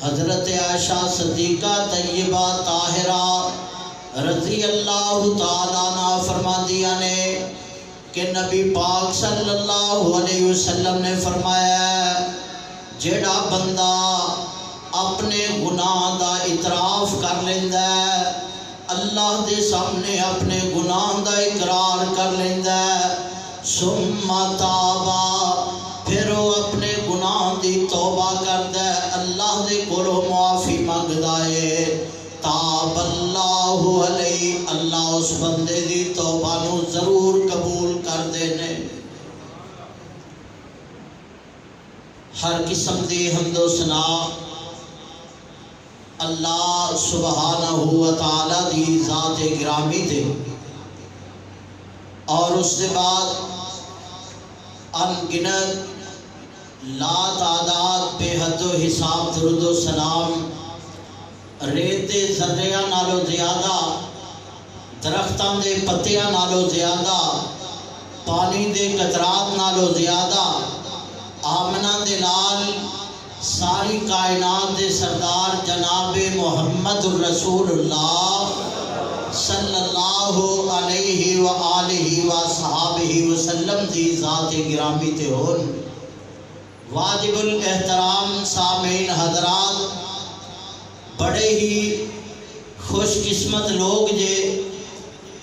حضرت عائشہ صدیقہ طیبہ طاہرہ رضی اللہ تعالیٰ عنہ فرما دیا نے کہ نبی پاک صلی اللہ علیہ وسلم نے فرمایا جیڑا بندہ اپنے گناہ دا اعتراف کر لیندا ہے، اللہ دے سامنے اپنے گناہ دا اقرار کر لیندا ہے، ثم تابا پھر وہ اپنے گناہ دی توبہ کردا ہے، اللہ دے کولوں معافی منگدا ہے، تاب اللہ علیہ، اللہ اس بندے دی توبہ نو ضرور قبول کر دینے۔ ہر قسم دی حمد و ثنا اللہ سبحانہ و تعالی دی ذات گرامی دے، اور اس کے بعد انگنت لا تعداد بے حد و حساب درود و سلام ریت دے ذریعہ نالو زیادہ، درختاں دے پتیاں نالو زیادہ، پانی دے قطرات نالو زیادہ، آمنہ دے لال ساری کائنات دے سردار جناب محمد الرسول اللہ صلی اللہ علیہ وآلہ وصحابہ وسلم دی ذات گرامی تے ہون۔ واجب الاحترام سامعین حضرات، بڑے ہی خوش قسمت لوگ جے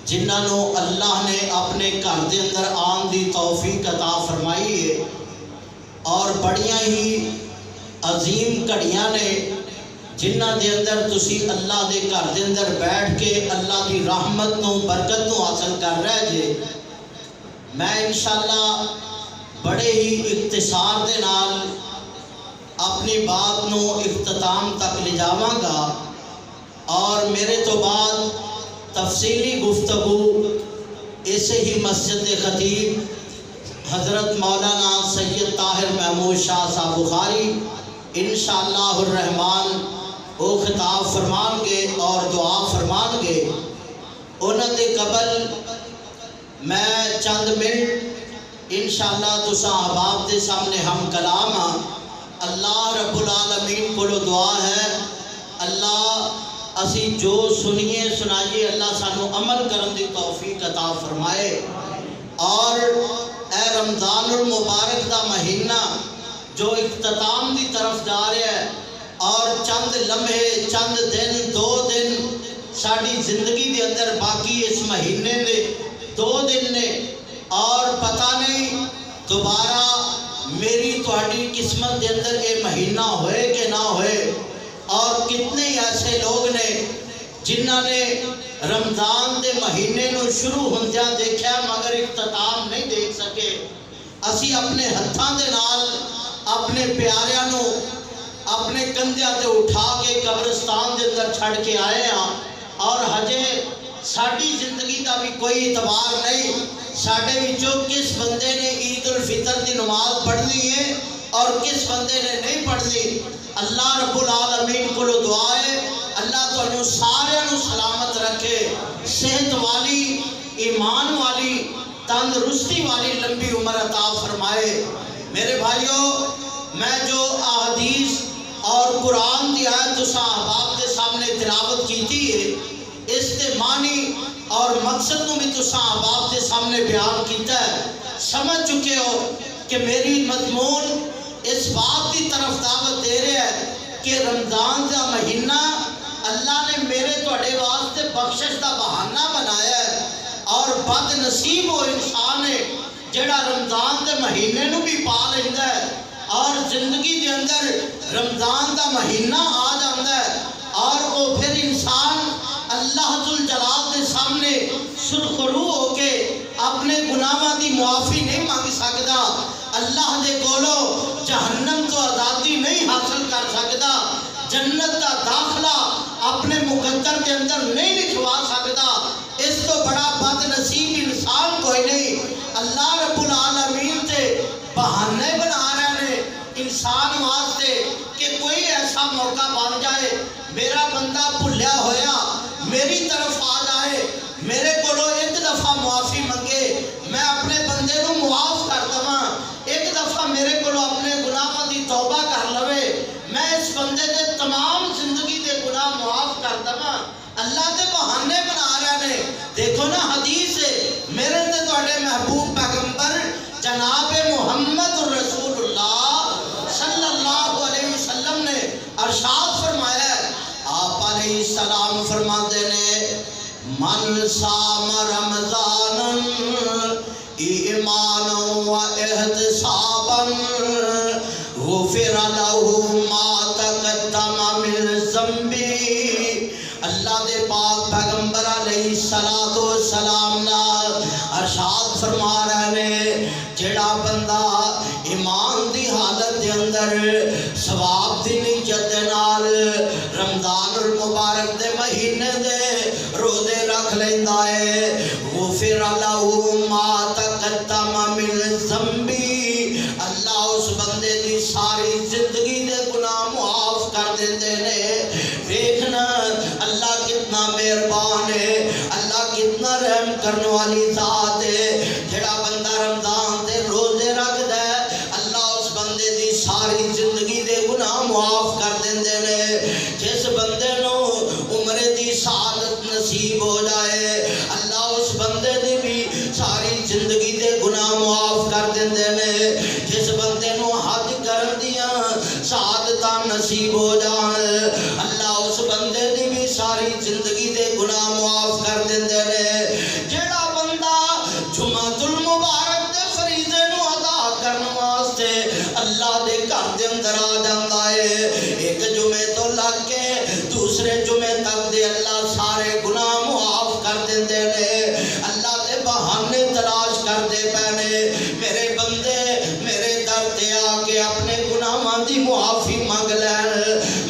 جنہاں نو اللہ نے اپنے گھر دے اندر آن دی توفیق عطا فرمائی ہے، اور بڑیاں ہی عظیم گھڑیاں نے جنہاں دے اندر تسی اللہ دے گھر دے اندر بیٹھ کے اللہ دی رحمت نو برکت نو حاصل کر رہے جے۔ میں انشاءاللہ بڑے ہی اختصار دے نال اپنی بات نو اختتام تک لے جاواں گا، اور میرے تو بعد تفصیلی گفتگو اسے ہی مسجد خطیب حضرت مولانا سید طاہر محمود شاہ صاحب بخاری انشاءاللہ الرحمن وہ خطاب فرمان گے اور دعا فرمان گے۔ انہوں نے قبل میں چند منٹ انشاءاللہ تساں احباب دے سامنے ہم کلام ہاں۔ اللہ رب العالمین کو دعا ہے اللہ اسی جو سنیے سنائیے اللہ سانو عمل کرن دی توفیق عطا فرمائے، اور اے رمضان المبارک دا مہینہ جو اختتام دی طرف جا رہا ہے، اور چند لمحے چند دن دو دن ساڑی زندگی دے اندر باقی اس مہینے دے 2 دن نے، اور پتہ نہیں دوبارہ میری تہاڈی قسمت دے اندر یہ مہینہ ہوئے کہ نہ ہوئے، اور کتنے ایسے لوگ نے جنہاں نے رمضان دے مہینے نو شروع ہوندیاں دیکھا مگر اختتام نہیں دیکھ سکے۔ اسی اپنے ہتھاں دے نال اپنے پیاریاں نو اپنے کندھیاں تے اٹھا کے قبرستان دے اندر چھڑ کے آئے ہاں، اور ہجے ساڈی زندگی دا بھی کوئی اعتبار نہیں ساڈے وچوں کس بندے نے عید الفطر دی نماز پڑھنی ہے اور کس بندے نے نہیں پڑھنی۔ اللہ رب العالمین کو دعا ہے اللہ تانوں سارے نو سلامت رکھے، صحت والی، ایمان والی، تندرستی والی لمبی عمر عطا فرمائے۔ میرے بھائیوں، میں جو احادیث اور قرآن دی آیت تساں احباب کے سامنے تلاوت کیتی ہے، اس کے معنی اور مقصد نو بھی تساں احباب کے سامنے بیان کیتا ہے، سمجھ چکے ہو کہ میری مضمون اس بات کی طرف دعوت دے رہے ہے کہ رمضان کا مہینہ اللہ نے میرے توڑے واسطے بخشش کا بہانہ بنایا ہے، اور بد نصیب وہ انسان ہے جڑا رمضان کے مہینے نو بھی پا لیندہ ہے، اور زندگی دے اندر رمضان کا مہینہ آ جاندہ ہے، اور وہ پھر انسان اللہ ذوالجلال دے سامنے سرخرو ہو کے اپنے گناہاں دی معافی نہیں مانگ سکتا، اللہ دے کولو جہنم تو آزادی نہیں حاصل کر سکتا، جنت کا داخلہ اپنے مقدر کے اندر نہیں لکھوا سکتا۔ اس تو بڑا بد نصیب انسان کوئی نہیں۔ اللہ رب العالمین سے بہانے بنا رہے ہیں انسان واسطے کہ کوئی ایسا موقع بن جائے میرا بندہ بھلیا ہویا میری طرف آ جائے، میرے کولو ایک دفعہ معافی منگے، میں اپنے بندے نو معاف کر دواں، ایک دفعہ میرے کولو اپنے گناہاں دی توبہ کر لوے، میں اس بندے دے تمام زندگی دے گناہ معاف کر دما، اللہ دے بہانے بنا رہے نے۔ دیکھو نا حدیث ہے میرے تے تواڈے محبوب پیغمبر جناب محمد رسول اللہ صلی اللہ علیہ وسلم نے ارشاد فرمایا ہے، آپ علیہ السلام فرماتے نے من صام رمضان ایمانا و احتسابا غفر له ما تقدم من ذنبه۔ اللہ دے پاک پیغمبر علیہ السلام نال ارشاد فرما رہے نے جڑا بندہ ایمان دی حالت دے اندر ثواب دی نیت نال رمضان المبارک دے مہینے دے روزے رکھ لیندا ہے، غفر له ما تقدم من ذنبی، اللہ اس بندے دی ساری زندگی دے گناہ معاف کر دیندے نے۔ دیکھنا اللہ کتنا مہربان ہے، اللہ کتنا رحم کرنے والی ذات ہے۔ جڑا بندہ رمضان دے روزے رکھدا ہے اللہ اس بندے دی ساری زندگی دے گناہ معاف کر دیندے نے۔ جس بندے نو عمرے دی سعادت نصیب ہو جائے اللہ اس بندے دی بھی ساری زندگی دے گناہ معاف کر دیندے نے۔ جس بندے نو حج کرن دیاں سعادتاں نصیب ہو جان اللہ اس بندے دی بھی ساری زندگی دے گناہ معاف کر دیندے نے۔ جڑا بندہ جمعۃ المبارک دے فریضے نو ادا کرن واسطے اللہ دے گھر دے اندر آ جاندا ہے، ایک جمعے تو لگ کے دوسرے جمعے تک دے اللہ سارے گناہ معاف کر دیندے نے۔ اللہ دے بہانے تلاش کردے پینے میرے بندے میرے در تے آ کے اپنے گناہاں دی معافی منگ لین،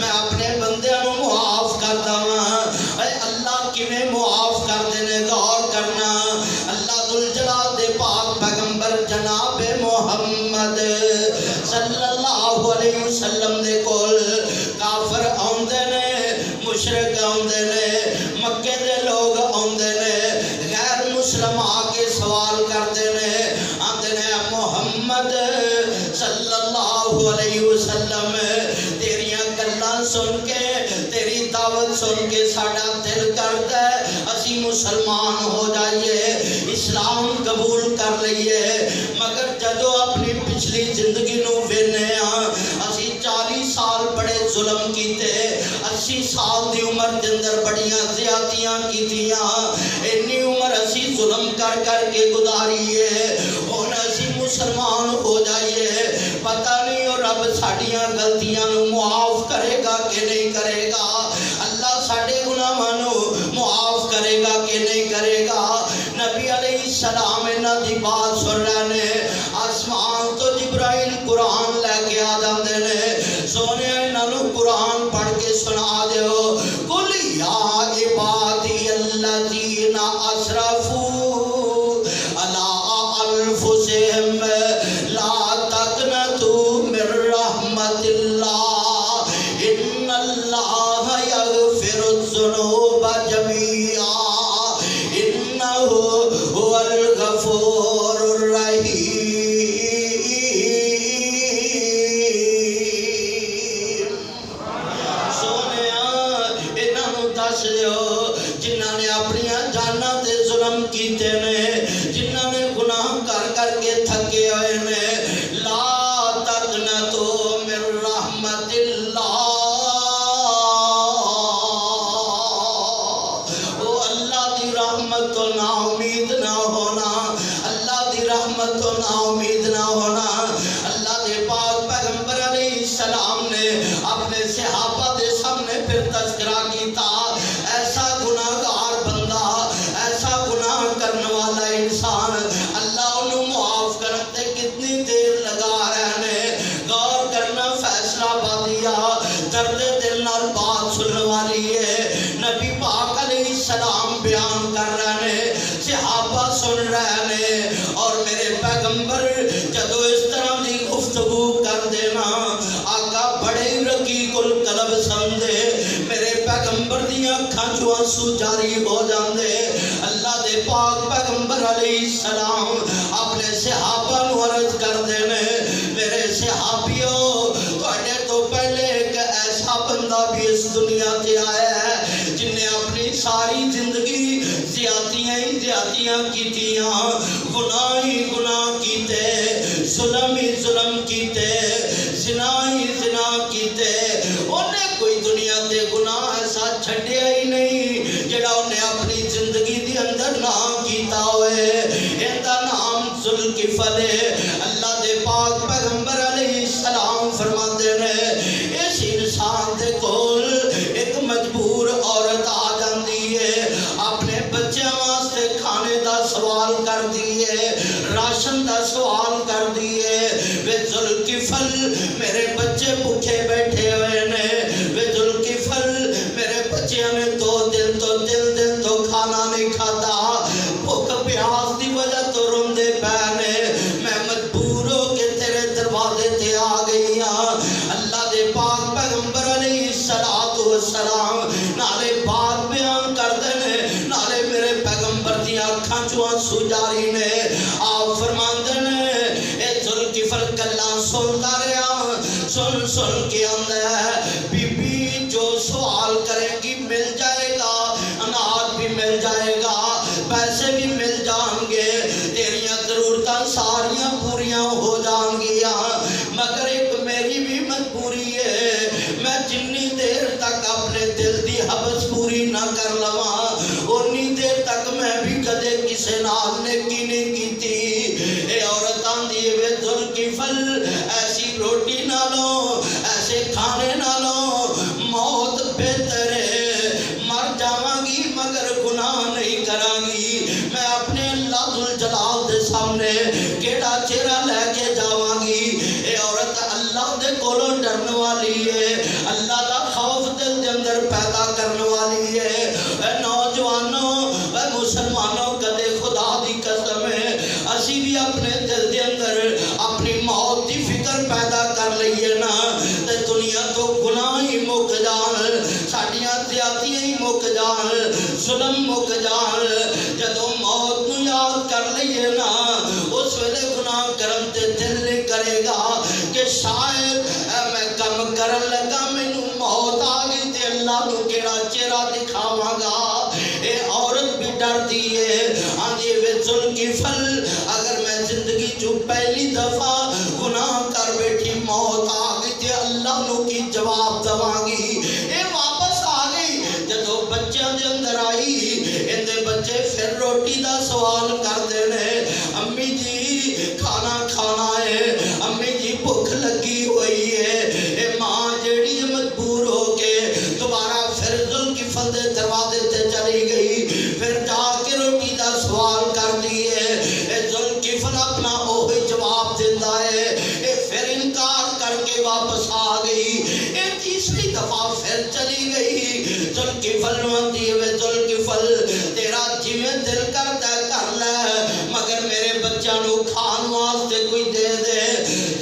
میں اپنے بندیاں نو معاف کردا ہاں۔ اے اللہ کیویں معاف کردے نے غور کرنا۔ اللہ ذوالجلال دے پاک پیغمبر جناب محمد صلی اللہ علیہ وسلم دے کول کافر آندے نے، مشرک آندے نے، مکے دے لوگ آندے نے، غیر مسلم آ کے سوال کردے نے، آندے نے محمد صلی اللہ علیہ وسلم تیریاں گلاں سن کے تیری دعوت سن کے ساڈا دل کردا ہے اسی مسلمان ہو جائیے، اسلام قبول کر لئیے، مگر جدو اپنی پچھلی زندگی نو وینے ہاں اسی 40 سال بڑے ظلم کیتے، 80 سال دی عمر دے اندر بڑیاں زیادتیاں کیتیاں، اتنی عمر اسی ظلم کر کر کے گزاریے، ہن اسی مسلمان ہو جائیے، پتہ نہیں اور رب ساڈیاں غلطیاں نو معاف کرے گا کہ نہیں کرے گا، اللہ ساڈے گناہاں نو معاف کرے گا کہ نہیں کرے گا۔ نبی علیہ السلام انہاں دی بات سن رہے نے، آسمان تو جبرائیل قرآن لے کے آ جاندے نے، سونے انہاں نو قرآن پڑھ کے سنا دیو، قل یا عبادی الذین اسرفوا علی انفسہم لا تقنطوا من رحمت اللہ ان اللہ یغفر الذنوب جميعا انہ هو الغفور الرحیم۔ جنہاں نے اپنی جاناں تے ظلم کیتے نے، جنہاں نے گناہ کر کر کے تھکے ہوئے نے، لا تقنطوا من رحمت اللہ، او اللہ دی رحمت تو نا امید نہ ہونا، اللہ دی رحمت تو نا امید نہ ہونا۔ اللہ دے پاک پیغمبر علیہ السلام نے اپنے صحابہ دے سامنے پھر تذکرہ کیتا، ایسا گناہگار بندہ، ایسا گناہ کرنے والا انسان اللہ انہوں معاف کرتے کتنی دیر لگا رہے ہیں۔ غور کرنا فیصلہ بادیا درد دل نال بات سننے والی ہے، نبی پاک علیہ السلام بیان کر رہے ہیں، صحابہ سن رہے ہیں، اور میرے پیغمبر جدو اس طرح دی گفتگو کر دینا آقا بڑے رقیق القلب سمجھے، میرے پیغمبر دیاں اکھاں چوں آنسو جاری ہو جاندے۔ اللہ دے پاک پیغمبر علیہ السلام اپنے صحابہ نو عرض کر دینے، میرے صحابیوں تواڈے تو پہلے بندہ بھی اس دنیا تے آیا ہے جن نے اپنی ساری زندگی زیادتیاں ہی زیادتیاں کیتیاں، گناہ ہی گناہ کیتے، ظلم ہی ظلم کیتے، زنا ہی زنا کیتے، انہیں کوئی دنیا تے گناہ ایسا چھڑیا ہی نہیں جڑا انہیں اپنی زندگی دی اندر نہ کیتا ہوئے۔ اندہ نام ذوالکفل ہے۔ اللہ دے پاک پیغمبر علیہ السلام فرماتے ہیں اس انسان دے کول ایک مجبور عورت آ جاندی ہے، اپنے بچیاں واسطے کھانے دا سوال کر دیئے، راشن دا سوال کر دیئے، وے ذوالکفل میرے بچے بھوکے بیٹھے ہوئے نے، وے ذوالکفل میرے بچیاں نے دو دن تو کھانا نہیں کھاتا، بھوک پیاس دی وجہ تو روندے پہنے، میں مجبور ہو کے تیرے دروازے تے آ گئی ہاں۔ اللہ دے پاک پیغمبر علیہ السلام نالے بات بیان کر دینے، نالے میرے پیغمبر دی آنکھاں چوں آنسو جاری نے، آپ فرماندے نے اے ذوالکفل کلا سنتا رہا، سن کے آندہ ہے بی بی جو سوال کرے گی مل جائے گا، اناج بھی مل جائے گا، پیسے بھی مل جائیں گے، تیریاں ضرورتاں ساریاں پوریاں ہو جائیں گیا، مگر ایک میری بھی مجبوری ہے، میں جنی دیر تک اپنے دل دی حبس پوری نہ کر لواں اتنی دیر تک میں بھی کدے کسے نال نیکی نہیں کیتی۔ اے عورت آندی وے ذوالکفل ایسی روٹی نہ لو، ایسے کھانے نہ لو، موت بہتر ہے، مر جاواں گی مگر گناہ نہیں کراں گی، میں اپنے اللہ ذوالجلال دے سامنے کیڑا چہرہ لے کے جاواں گی۔ اے عورت اللہ دے کولوں ڈرن والی ہے، اللہ دا خوف دل دے اندر پیدا کرنے والی ہے۔ اے نوجوانوں، اے مسلمانوں، کدے خدا دی قسم ہے اسی بھی اپنے دل دے اندر اپنی موت دی فکر پیدا کر لئیے نا تے دنیا تو گناہ ہی مک جان، ساڑیاں زیادتیاں ہی مک جان، ظلم مک جان، جدو موت نو یاد کر لئیے نا اس ویلے گناہ کرم تے دل نہیں کرے گا کہ شاید میں کم کرن لگا مینوں موت آ گئی تے اللہ نو کیڑا چہرہ دکھاواں گا۔ اے عورت بھی ڈر دیئے آندھی وے ذوالکفل اگر میں زندگی جو پہلی دفعہ گناہ کر بیٹھی موت آ گئی تے اللہ نو کی جواب دواں گی۔ اے واپس آ گئی جدو بچیاں دے اندر آئی، اندے بچے پھر روٹی دا سوال کر دینے، امی جی کھانا کھانا ہے، امی جی بھوک لگی ہوئی ہے۔ اے ماں جیڑی مجبور ہو کے دوبارہ پھر ذوالکفل دے دروازے تے چلی گئی، پھر جا کے روٹی دا سوال کر دیئے، اے ذوالکفل اپنا اوہی جواب دیندہ ہے، اے پھر انکار کر کے واپس آ گئی، اے تیسری دفعہ پھر چلی گئی۔ ذوالکفل نواندی وے ذوالکفل تیرا جی میں دل کرتا ہے کر لے مگر میرے بچہ نو کھان واسطے کوئی دے دے۔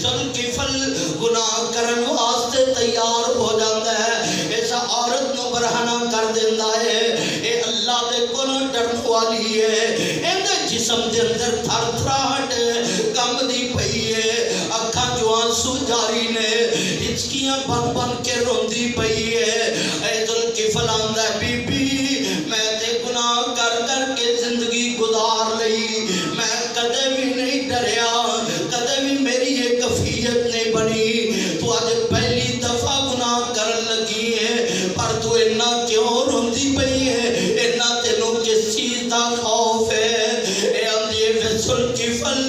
ذوالکفل گناہ کرن واسطے تیار ہو جاندہ ہے، ایسا عورت نو برہنہ کر دیندہ ہے، اے اللہ دے کونوں ڈرن والی ہے، اندے جسم دے اندر تھر تھراہٹ کم دی پئی ہے، اکھاں جو آنسو جاری نے، ہچکیاں بن بن کے روندی پئی ہے۔ اے ذوالکفل آندہ ہے بی بی میں تے گناہ کر کر کے زندگی گزار لئی، میں کدے بھی نہیں ڈریا، کدے بھی میری یہ کفیت نہیں بنی، تو آج پہلی دفعہ گناہ کرن لگی ہے پر تو اتنا کیوں روندی پئی ہے، اتنا تینوں کس چیز دا خوف ہے۔ اے اندھے ذوالکفل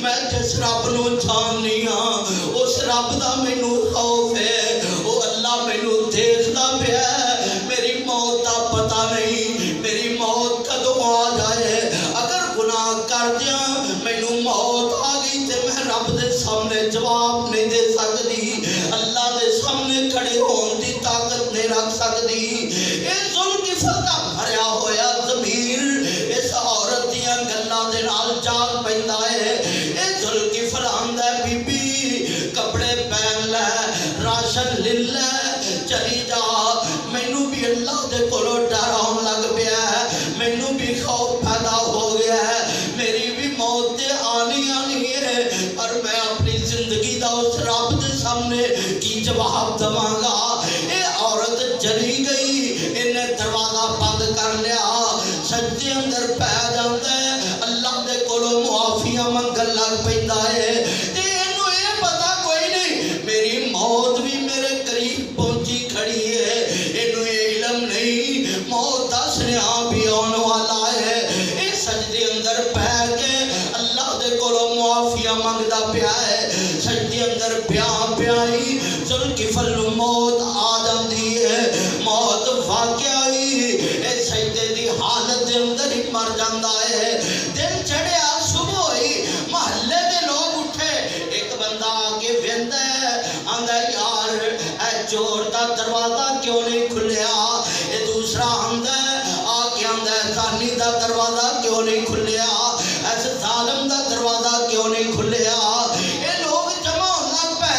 میں جس رب نو جاننی ہاں اس رب دا مینوں خوف ہے، او اللہ مینوں دیکھدا پیا ہے، میری موت دا پتہ نہیں میری موت کدوں آ جائے، اگر گناہ کر دیاں مینوں موت آ گئی تے میں رب دے سامنے جواب نہیں دے سکتی، اللہ دے سامنے کھڑے ہون دی طاقت نہیں رکھ سکتی۔ اے ذوالکفل دا بھریا ہویا ضمیر اس عورت دیاں گلاں دے نال جاگ پیندا ہے۔ اے ذوالکفل آندا ہے بی بی کپڑے پہن لے، راشن لے لے، چلی جا، مینوں بھی اللہ دے کولوں ڈر آن لگ پیا ہے، مینوں بھی خوف پیدا ہو گیا ہے، میری بھی موت تے آنی ہے پر میں اپنی زندگی دا اس رب دے سامنے کی جواب دواں گا۔ اے کر لیا سجدے اندر پہ جاتا ہے اللہ دے کولوں معافیاں منگن لگ پیندا ہے تے اینوں اے پتہ کوئی نہیں میری موت بھی میرے قریب پہنچی کھڑی ہے اینوں اے علم نہیں موت دا سنیاں بھی آن والا ہے اے سجدے اندر پہ کے اللہ دے کولوں معافیاں منگدا پیا ہے سجدے اندر پیائی ذوالکفل موت آ جاندی ہے موت واقعی اے سجدے دی حالت دے اندر ہی مر جاندا ہے دن چڑھیا صبح ہوئی محلے دے لوگ اٹھے ایک بندہ آگے ویندا ہے آندا یار اے چور دا دروازہ کیوں نہیں کھلیا اے دوسرا آندا ہے آگے آندا ہے زانی دا دروازہ کیوں نہیں کھلیا ایس ظالم دا دروازہ کیوں نہیں کھلیا اے لوگ جمع ہونا پہ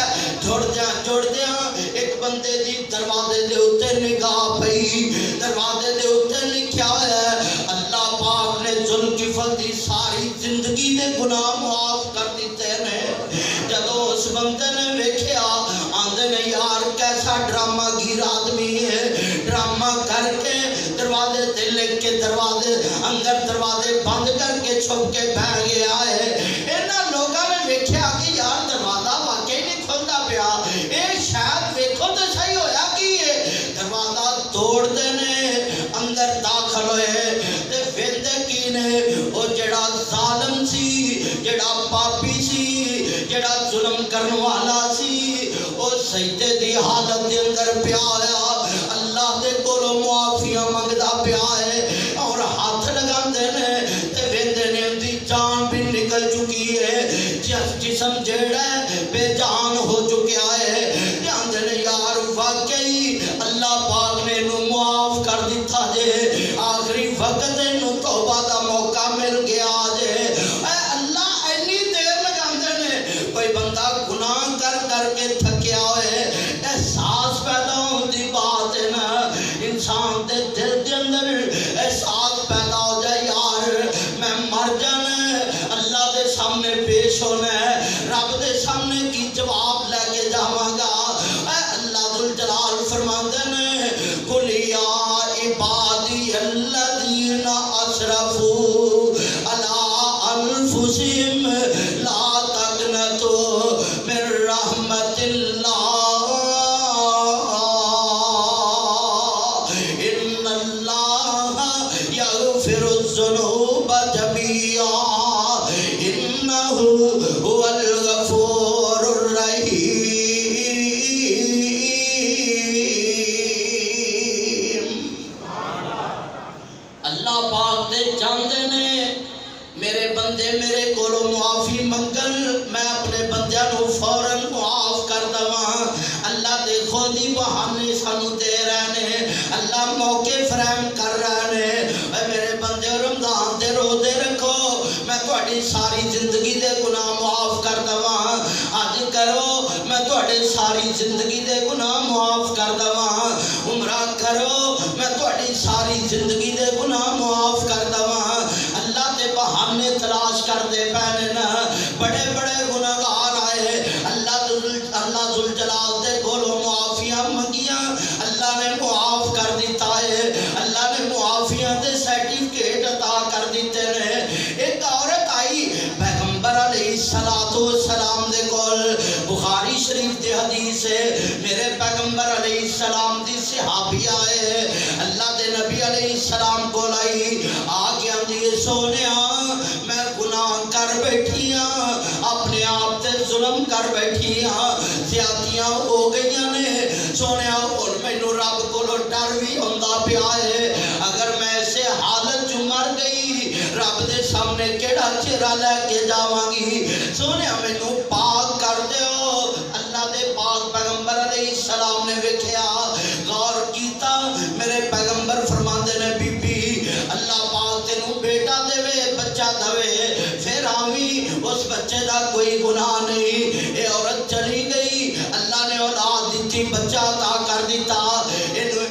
جڑ دیاں ایک بندے دی دروازے دے اوتے نگاہ پئی دروازے دے اوتے لکھیا ہے اللہ پاک نے ذوالکفل دی ساری زندگی دے گناہ معاف کر دیتے نے جدوں اس بندے نے ویکھیا آندے نے یار کیسا ڈرامہ گیر آدمی ہے ڈرامہ کر کے دروازے تے لکھ کے دروازے اندر دروازے بند کر کے چھپ کے بہ گیا ہے انہاں لوگاں نے ویکھیا کہ یار دروازہ واقعی نہیں کھلدا پیا اے شاید ویکھو تے صحیح ہویا کی ہے دروازہ توڑ دے نے اندر داخل ہوئے تے ویندے کی نے او جڑا ظالم سی جڑا پاپی سی جڑا ظلم کرن والا سی او سجدے دی حالت دے اندر پیا ہویا اللہ دے کولوں معافیاں منگدا پیا ہے اور ہاتھ لگاندے نے تے ویندے نے دی جان بھی نکل چکی ہے جسم جیڑا ہے بے جان ہو چکیا ہے جاندے نے یار واقعی اللہ پاک نے انہوں معاف کر دیتا جے آخری وقت انہوں توبہ دا موقع مل گیا جے اے اللہ اینی دیر لگاندے نے کوئی بندہ گناہ کر کے تھکیا ہوئے احساس پیدا ہوندی بات ہے نا انسان دے دل دے اندر احساس پیدا ہو جائے یار میں مر جانا اللہ دے سامنے پیش ہونا ہے رب دے سامنے کی جواب لے کے جاواں گا اے اللہ ذوالجلال فرماندے نے قل یا عبادی الذین اسرفوا علی انفسہم لا تقنطوا من رحمت اللہ ان اللہ یغفر الذنوب جميعا انہ هو الغفور الرحیم اللہ پاک دے جاندے نے میرے بندے میرے کولوں معافی منگن میں اپنے بندیاں نو فوراً معاف کر دواں اللہ دے خودی بہانے سانو دے رہے نے اللہ موقع فراہم کر رہے نے اے میرے بندے رمضان دے روزے رکھو میں تہاڈی ساری زندگی دے گناہ معاف کر دواں اج کرو میں تہاڈے ساری زندگی دے گناہ معاف کر دواں عمرہ کرو میں تہاڈی ساری زندگی دے گناہ معاف کر دواں اللہ دے بہانے تلاش کر دے پہنے نا بڑے بڑے گناہگار آئے اللہ ذوالجلال دے کولوں معافیاں منگیاں اللہ نے معاف کر دیتا ہے اللہ نے معافیاں دے سرٹیفکیٹ عطا کر دیتے ہیں ایک عورت آئی پیغمبر علیہ السلام دے کول بخاری شریف دے حدیث ہے میرے پیغمبر علیہ السلام دی صحابی آئے اللہ دے نبی علیہ السلام کو لائی آگے آندی سونیا میں گناہ کر بیٹھی ہاں اپنے آپ تے ظلم کر بیٹھی ہاں زیادتیاں ہو گئیاں نے سونیا اور مینوں رب کو ڈر بھی ہوندا پیا ہے اگر میں ایسے حالت جو مر گئی رب دے سامنے کیڑا چہرہ لے کے جاواں گی سونیا مینوں پاک کر دیو اللہ دے پاک پیغمبر علیہ السلام نے ویکھیا غور کیتا میرے پیغمبر فرماندے نے بی بی اللہ پاک تینوں بیٹا دے بچہ دے پھر آویں اس بچے دا کوئی گناہ نہیں اے عورت چلی گئی اللہ نے اولاد دیتی بچہ عطا کر دیتا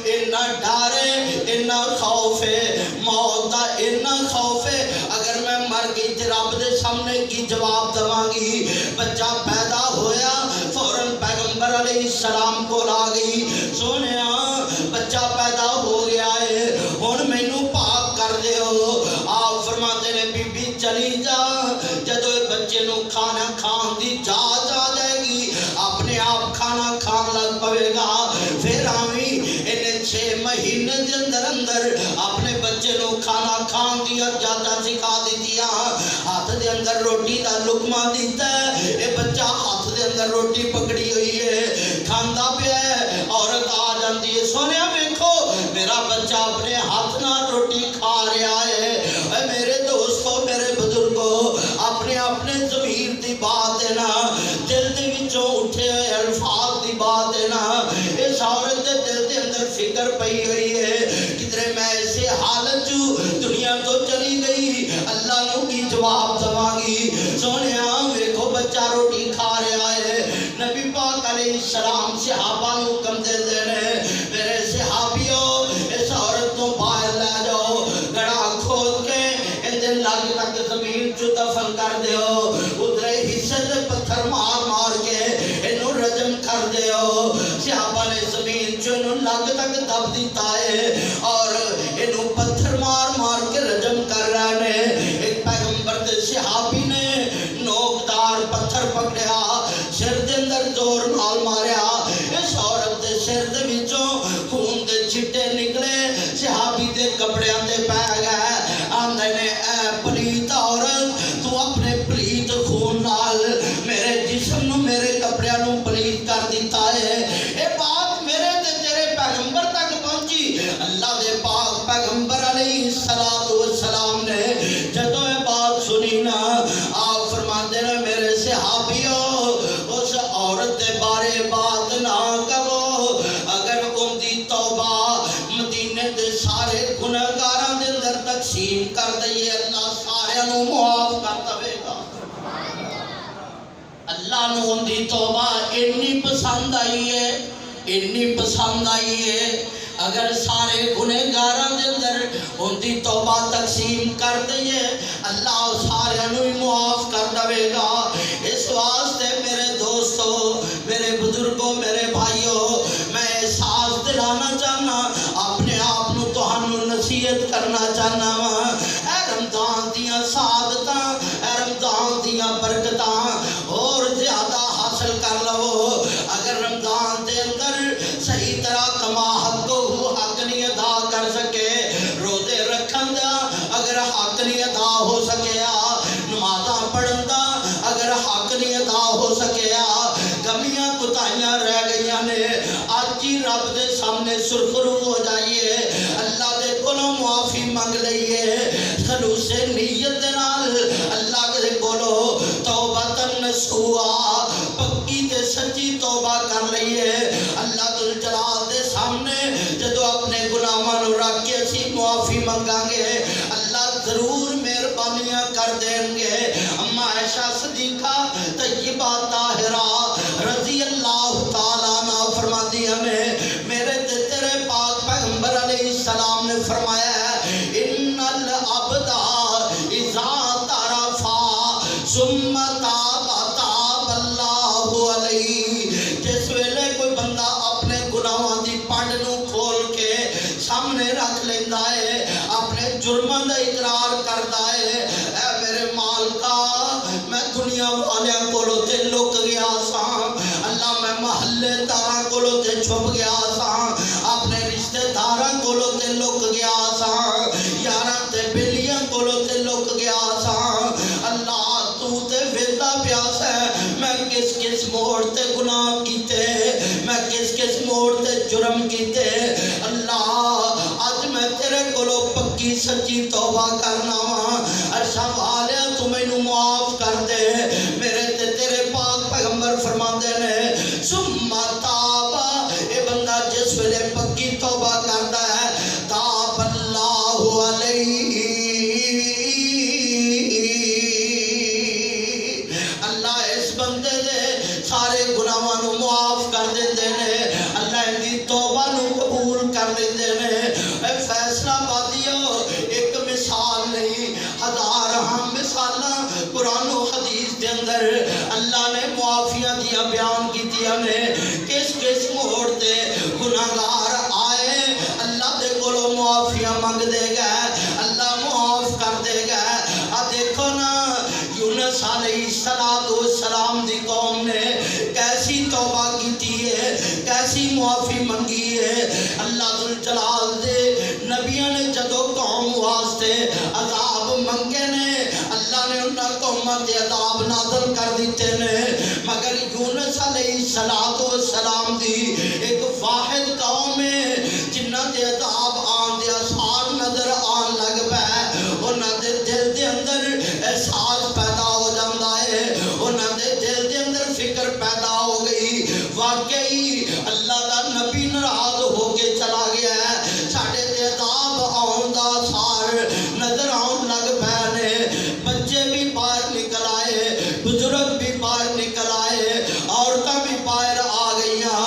اینا ڈر ہے اینا خوف ہے موت دا اینا خوف ہے اگر میں مر گئی تے رب دے سامنے کی جواب دواں گی بچہ پیدا ہویا فوراً پیغمبر علیہ السلام کو لا گئی سونیا بچہ پیدا ہو گیا ہے ہن مینوں مہینے دے اندر اندر اپنے بچے نو کھانا کھان دیا جاتا سکھا دیتیا ہاتھ دے اندر روٹی دا لقمہ دیتا ہے اے بچہ ہاتھ دے اندر روٹی پکڑی ہوئی ہے کھاندا پیا ہے عورت آ جاندی ہے سونیا ویکھو میرا بچہ اپنے ہاتھ نہ روٹی کھا رہا ہے اے میرے دوستو میرے بزرگو اپنے اپنے ضمیر دی بات ہے نا دل دے وچوں اٹھے ہوئے الفاظ دی بات ہے نا اس عورت دے دل دے اندر فکر پئی ہوئی ہے کدھرے میں ایسے حالت جو دنیا تو چلی گئی اللہ نو کی جواب دواں گی سونیا ویکھو بچہ روٹی کھا رہا ہے نبی پاک علیہ السلام صحابہ نو حکم دے دے رہے میرے صحابیوں اس عورت کو باہر لے جاؤ گڑا کھود کے اندر لگ تک زمین چو دفن کر دیو ادھرے حصے سے پتھر مار مار کے انہوں رجم کر دیو صحابہ نے زمین چو انہوں لگ تک دب دیتا ہے اور انہوں پتھر مار مار کے رجم کر رہے ہیں ایک پیغمبر دے صحابی نے نوکدار پتھر پکڑیا سر دے اندر زور نال ماریا اس عورت دے سر دے وچوں خون دے چھٹے نکلے صحابی دے کپڑیاں تے پے گئے آندے نے اے پلیت عورت تو اپنے پلیت خون نال میرے جسم نو میرے کپڑیاں نو پلیت کر دیتا ہے اے بات میرے تے تیرے پیغمبر تک پہنچی اللہ دے پاک پیغمبر علیہ السلام نے جدوں یہ بات سنی نا آپ فرماتے ہیں میرے صحابیوں اس عورت دے بارے بات نہ کرو اگر ان دی توبہ مدینے دے سارے گنہگاراں دے اندر تقسیم کر دئیے اللہ سارے نو معاف کر دے گا اللہ نو ان دی توبہ اتنی پسند آئی ہے اگر سارے گنہگاراں دے اندر ان دی توبہ تقسیم کر دئیے اللہ سارے نو معاف کر دے گا اس واسطے میرے دوستو میرے بزرگوں میرے بھائیوں میں احساس دلانا چاہنا اپنے آپ نو تہانوں نصیحت کرنا چاہنا اے رمضان دیاں سعادتاں اے رمضان دیاں برکتاں اور زیادہ حاصل کر لو اگر رمضان دے اندر صحیح طرح کما حق کو حق نہیں ادا کر سکے روزے رکھن دا اگر حق نہیں ادا ہو سکیا نمازاں پڑھن دا اگر حق نہیں ادا ہو سکیا کمیاں کوتاہیاں رہ گئیاں نے آج ہی رب دے سامنے سرخرو ہو جائیے اللہ دے کولوں معافی منگ لئیے خلوص نیت دے نال اللہ دے کولوں توبۃ نصوحا پکی تے سچی توبہ کر لئیے اللہ ذوالجلال دے سامنے جدو اپنے گناہاں نو رکھ کے اسی معافی منگاں گے اللہ ضرور مہربانیاں کر دیں گے اما عائشہ صدیقہ طیبہ طاہرہ رضی اللہ تعالیٰ عنہ فرماتی ہمیں میرے تیرے پاک پیغمبر علیہ السلام نے فرمایا ہے ان العبد اذا تعرفا ثم تاب اللہ علیہ جس ویلے کوئی بندہ اپنے گناہاں دی پانڈ نو کھول کے سامنے رکھ لیندہ ہے اپنے جرماں دا اقرار کردا ہے اے میرے مالکا میں دنیا والیاں کولوں تے لک گیا ساں اللہ میں محلے داراں کولوں تے چھپ گیا ساں اپنے رشتہ داراں کولوں تے لک گیا ساں یاراں تے بیلیاں کولوں تے لک گیا ساں اللہ تو تے ویدا پیاس ہے میں کس کس موڑ تے گناہ کیتے میں کس کس موڑ تے جرم کیتے اللہ آج میں تیرے کولوں پکی سچی توبہ کرنا وا عرشاں والے تو مینوں معاف کر دے میرے تے تیرے پاک پیغمبر فرماندے نے ثم تاب اے بندہ جس ویلے پکی توبہ کردا ہے تاب اللہ علیہ اللہ اس بندے دے سارے گناہاں نو معاف کر دیندے نے اللہ ان دی توبہ نو قبول کر لیندے نے اے فیصلہ بادیو ایک مثال نہیں ہزاراں مثالاں قرآن و حدیث دے اندر اللہ نے معافیاں دیا بیان کیتیاں نے کس کس موڑ تے گناہگار آئے اللہ دے کولوں معافیاں منگ دے گئے اللہ معاف کر دے گئے آ دیکھو نا یونس علیہ السلام دی قوم نے کیسی توبہ کیتی ہے کیسی معافی منگی ہے اللہ ذوالجلال تے عذاب نازل کر دیتے نے، مگر یونس علیہ السلام دی ایک واحد قوم ہے جنہ دے عذاب آن دے آثار نظر آن لگ پے، انہاں دے دل دے اندر احساس پیدا ہو جاندا ہے، انہاں دے دل دے اندر فکر پیدا ہو گئی، واقعی اللہ دا نبی ناراض ہو کے چلا گیا ہے، ساڈے تے عذاب آن دا آثار نظر آن لگ پے نے، بچے بھی باہر نکل آئے، بزرگ بھی باہر نکل آئے، عورتاں بھی باہر آ گئیاں،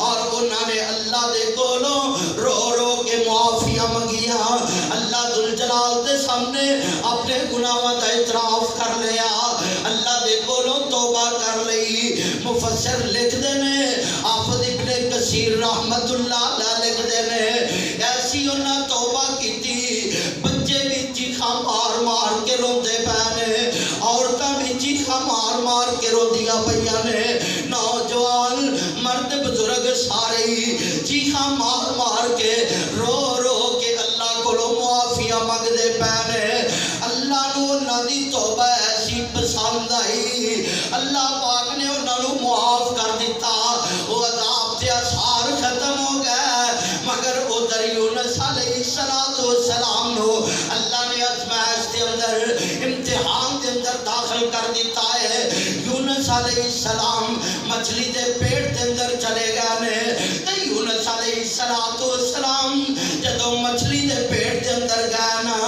اور انہوں نے اللہ دے کولوں رو رو کے معافیاں منگیاں، اللہ ذوالجلال دے سامنے اپنے گناہاں دا اعتراف کر لیا، اللہ دے کولوں توبہ کر لئی۔ مفسر لکھ دے نے، حافظ ابن کثیر رحمت اللہ علیہ لکھ دے نے، ایسی انہاں توبہ کیتی، بچے بھی چیخاں مار مار کے روندے پے نے، عورتاں بھی چیخاں مار مار کے روندیاں پیاں نے، نوجوان مرد بزرگ سارے ہی چیخاں مار مار کے رو رو کے اللہ کو معافیاں منگ دے پے نے۔ اللہ نو انہاں دی توبہ ایسی پسند آئی، اللہ پاک نے انہاں نو معاف کر دیتا، وہ عذاب تے آثار ختم ہو گئے، مگر ادھر یونس علیہ السلام نو اللہ نے آزمائش دے اندر امتحان دے اندر داخل کر دیتا ہے۔ یونس علیہ السلام مچھلی دے پیٹ دے اندر چلے گئے نے، تے یونس علیہ السلام جدوں مچھلی دے پیٹ دے اندر گئے نا،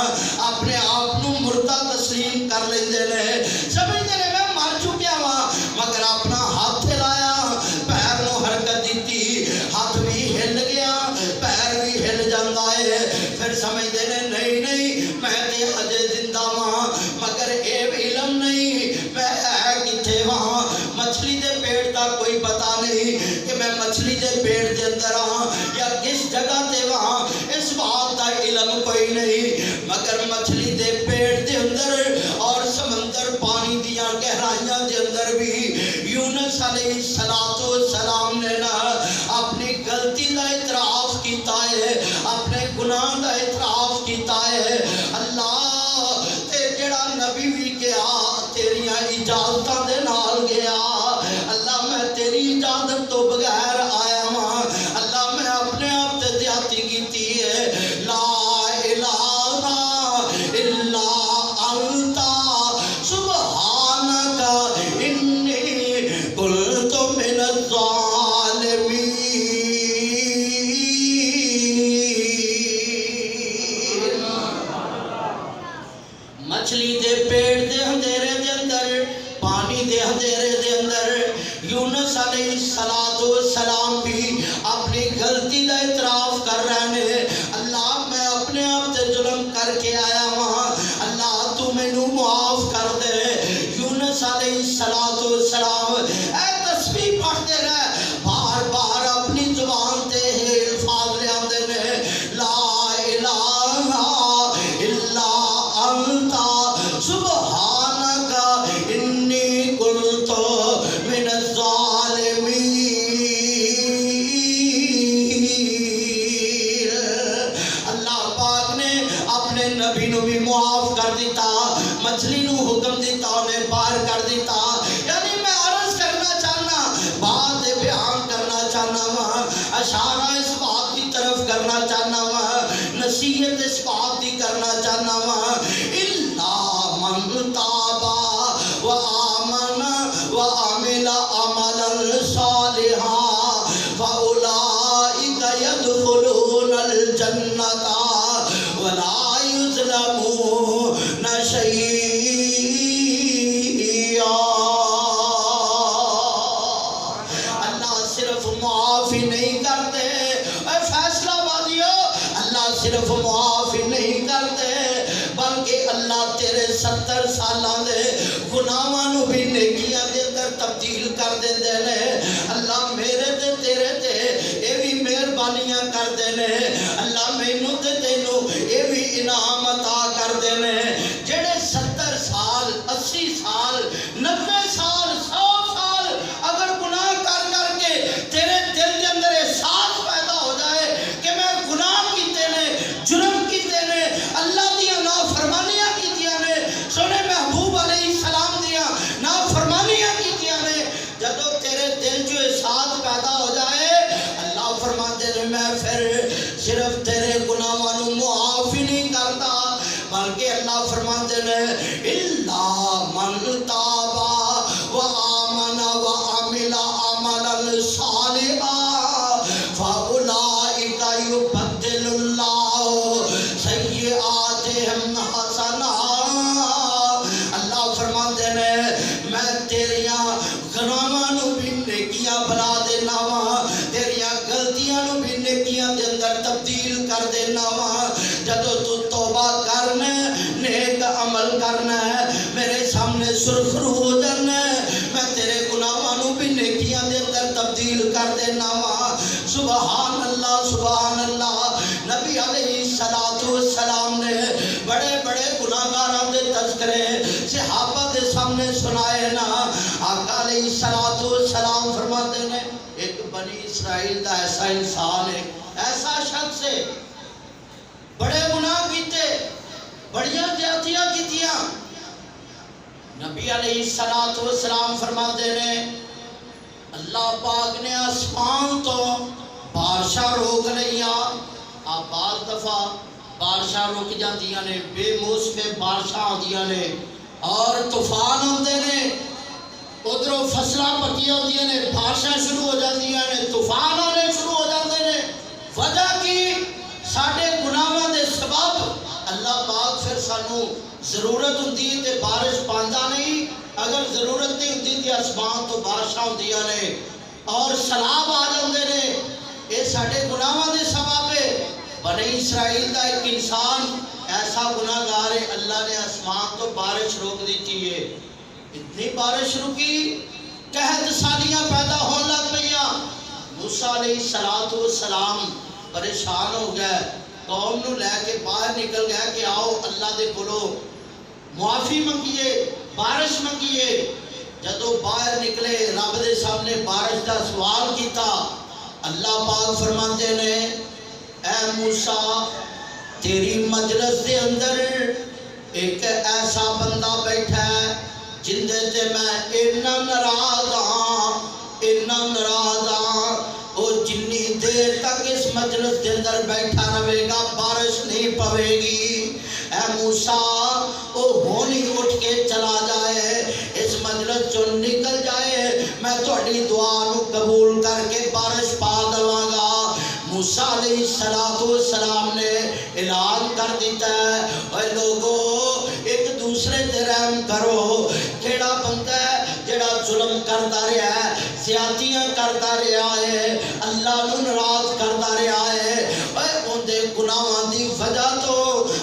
اپنے آپ نو مردہ تسلیم کر لیندے نے، سمجھتے نے میں مر چکیا ہاں، مگر اپنا ہاتھ ہلایا، پیر نو حرکت دیتی، ہاتھ بھی ہل گیا، پیر بھی ہل جاندا ہے، پھر سمجھتے نے نہیں میں تے ہجے زندہ ہاں، مگر اے علم نہیں میں ہے کتھے وہاں، مچھلی دے پیٹ دا کوئی پتہ نہیں کہ میں مچھلی دے پیٹ دے اندر ہاں یا کس جگہ تے وہاں، اس بات دا علم کوئی نہیں، مگر مچھلی دے پیٹ دے اندر اور سمندر پانی دیاں گہرائیاں دے اندر بھی یونس علیہ السلام نے نا اپنی غلطی دا اعتراف کیتا ہے، اپنے گناہ دا اعتراف کیتا ہے۔ اللہ تے جڑا نبی بھی گیا تیریاں اجازتاں دے نال گیا، اللہ میں تیری اجازت تو بغیر آیا ہاں، اللہ میں اپنے آپ تے زیادتی کیتی ہے، لا الہ الا انت سبحانک انی کنت من الظالمین۔ مچھلی دے پیٹ دے اندھیرے دے اندر، پانی دے اندھیرے دے اندر یونس علیہ السلام بھی اپنی غلطی دا اعتراف کر رہے ہیں، اللہ میں اپنے آپ تے ظلم کر کے آیا ہاں، اللہ تو مینوں معاف کر دے۔ یونس علیہ السلام اے تسبیح پڑھتے رہے، بار بار اپنی زبان تے الفاظ لے آندے نے، لا الہ الا انت سبحانک انی کنت من الظالمین۔ اللہ پاک نے اپنے نبی نو بھی معاف کر دیتا، مچھلی نو حکم دیتا انہیں باہر کر دیتا، یعنی میں عرض کرنا چاہنا، بات بیان کرنا چاہنا وہاں، اشارہ اس بات کی طرف کرنا چاہنا وہاں، نصیحت اس بات کی کرنا چاہنا وہاں، اِلَّا مَنْ تَابَ وَآمَنَ وَعَمِلَ عَمَلًا صَالِحًا فَأُولَئِكَ يَدْخُلُونَ الْجَنَّةَ وَلَا يُظْلَمُونَ شَيْئًا۔ اللہ صرف معافی نہیں کرتے، اے فیصلہ بادیو، اللہ صرف معافی نہیں کرتے بلکہ اللہ تیرے 70 سالاں دے گناہاں نو بھی نیکیاں دے اندر تبدیل کر دیندے نے۔ اللہ میرے تے تیرے تے اے بھی مہربانیاں کر دے نے، اللہ مینوں تے تینوں اے بھی انعام عطا کر دے نے، جڑے 70 سال 80 سال 90 سال 100 سال اگر گناہ کر کر کے تیرے دل کے اندر احساس پیدا ہو جائے کہ میں گناہ کیتے نے، جرم کیتے نے، اللہ دیاں نافرمانیاں کیتیاں نے، سونے محبوب علیہ السلام دی صرف تیرے گناہاں نو معاف ہی نہیں کرتا بلکہ اللہ فرماتے ہیں الا من تابا وآمن وعمل عملا صالحا فاولئک یبدل اللہ سیئاتہم حسنات اللہ فرماتے ہیں میں تیریاں گناہاں نو بھی نیکیاں بنا دینا وا تیریاں غلطیاں نو بھی نیکیاں دے اندر تبدیل کر دینا وا جدو تو توبہ کرنا نیک عمل کرنا ہے میرے سامنے سرخرو ہو جانا ہے میں تیرے گناہاں نو بھی نیکیاں دے اندر تبدیل کر دینا وا سبحان اللہ نبی علیہ السلام نے بڑے بڑے گناہگاراں دے تذکرے صحابہ دے سامنے سنائے نا آقا علیہ السلام فرماتے ہیں ایک بنی اسرائیل دا ایسا انسان ہے ایسا شخص ہے بڑے گناہ کیتے بڑیاں زیادتیاں کیتیاں نبی علیہ السلام فرماتے ہیں اللہ پاک نے آسمان تو بارشاں روک لیا آپ بعض دفعہ بارشاں رک جاندیاں نے بے موسم بارشاں آدیاں نے اور طوفان ہوتے نے ادھروں فصلاں پکیاں ہوتی نے بارشاں شروع ہو جاندیاں نے طوفان آنے شروع ہو جاتے نے وجہ کی ساڑھے گناہاں دے سبب اللہ پاک پھر سانو ضرورت ہوندی تے بارش پاندا نہیں اگر ضرورت نہیں ہوندی تے آسمان تو بارشاں ہوندیاں نے اور سیلاب آ جاندے نے یہ ساڑھے گناہاں دے سبب ہے بنی اسرائیل دا ایک انسان ایسا گناہگار ہے اللہ نے آسمان تو بارش روک دیتی ہے اتنی بارش رکی قحط سالیاں پیدا ہون لگ پئیاں موسیٰ علیہ السلام پریشان ہو گئے قوم نو لے کے باہر نکل گیا کہ آؤ اللہ دے کولو معافی منگیے بارش منگیے جدو باہر نکلے رب دے سامنے بارش دا سوال کیتا اللہ پاک فرماتے نے اے موسیٰ تیری مجلس دے اندر ایک ایسا بندہ بیٹھا ہے جندے تے میں اتنا ناراض ہاں او جنی دیر تک اس مجلس دے اندر بیٹھا رہے گا بارش نہیں پوے گی اے موسیٰ او ہونی اٹھ کے چلا جائے اس مجلس جو نکل جائے میں تہاڈی دعا نو قبول کر کے بارش پا دواں گا موسیٰ علیہ السلام نے اعلان کر دیتا ہے اے لوگو ایک دوسرے تے رحم کرو کیڑا بندہ ہے جڑا ظلم کرتا رہا ہے زیادتیاں کرتا رہا ہے اللہ نو ناراض کرتا رہا ہے اے اندے گناہاں دی وجہ تو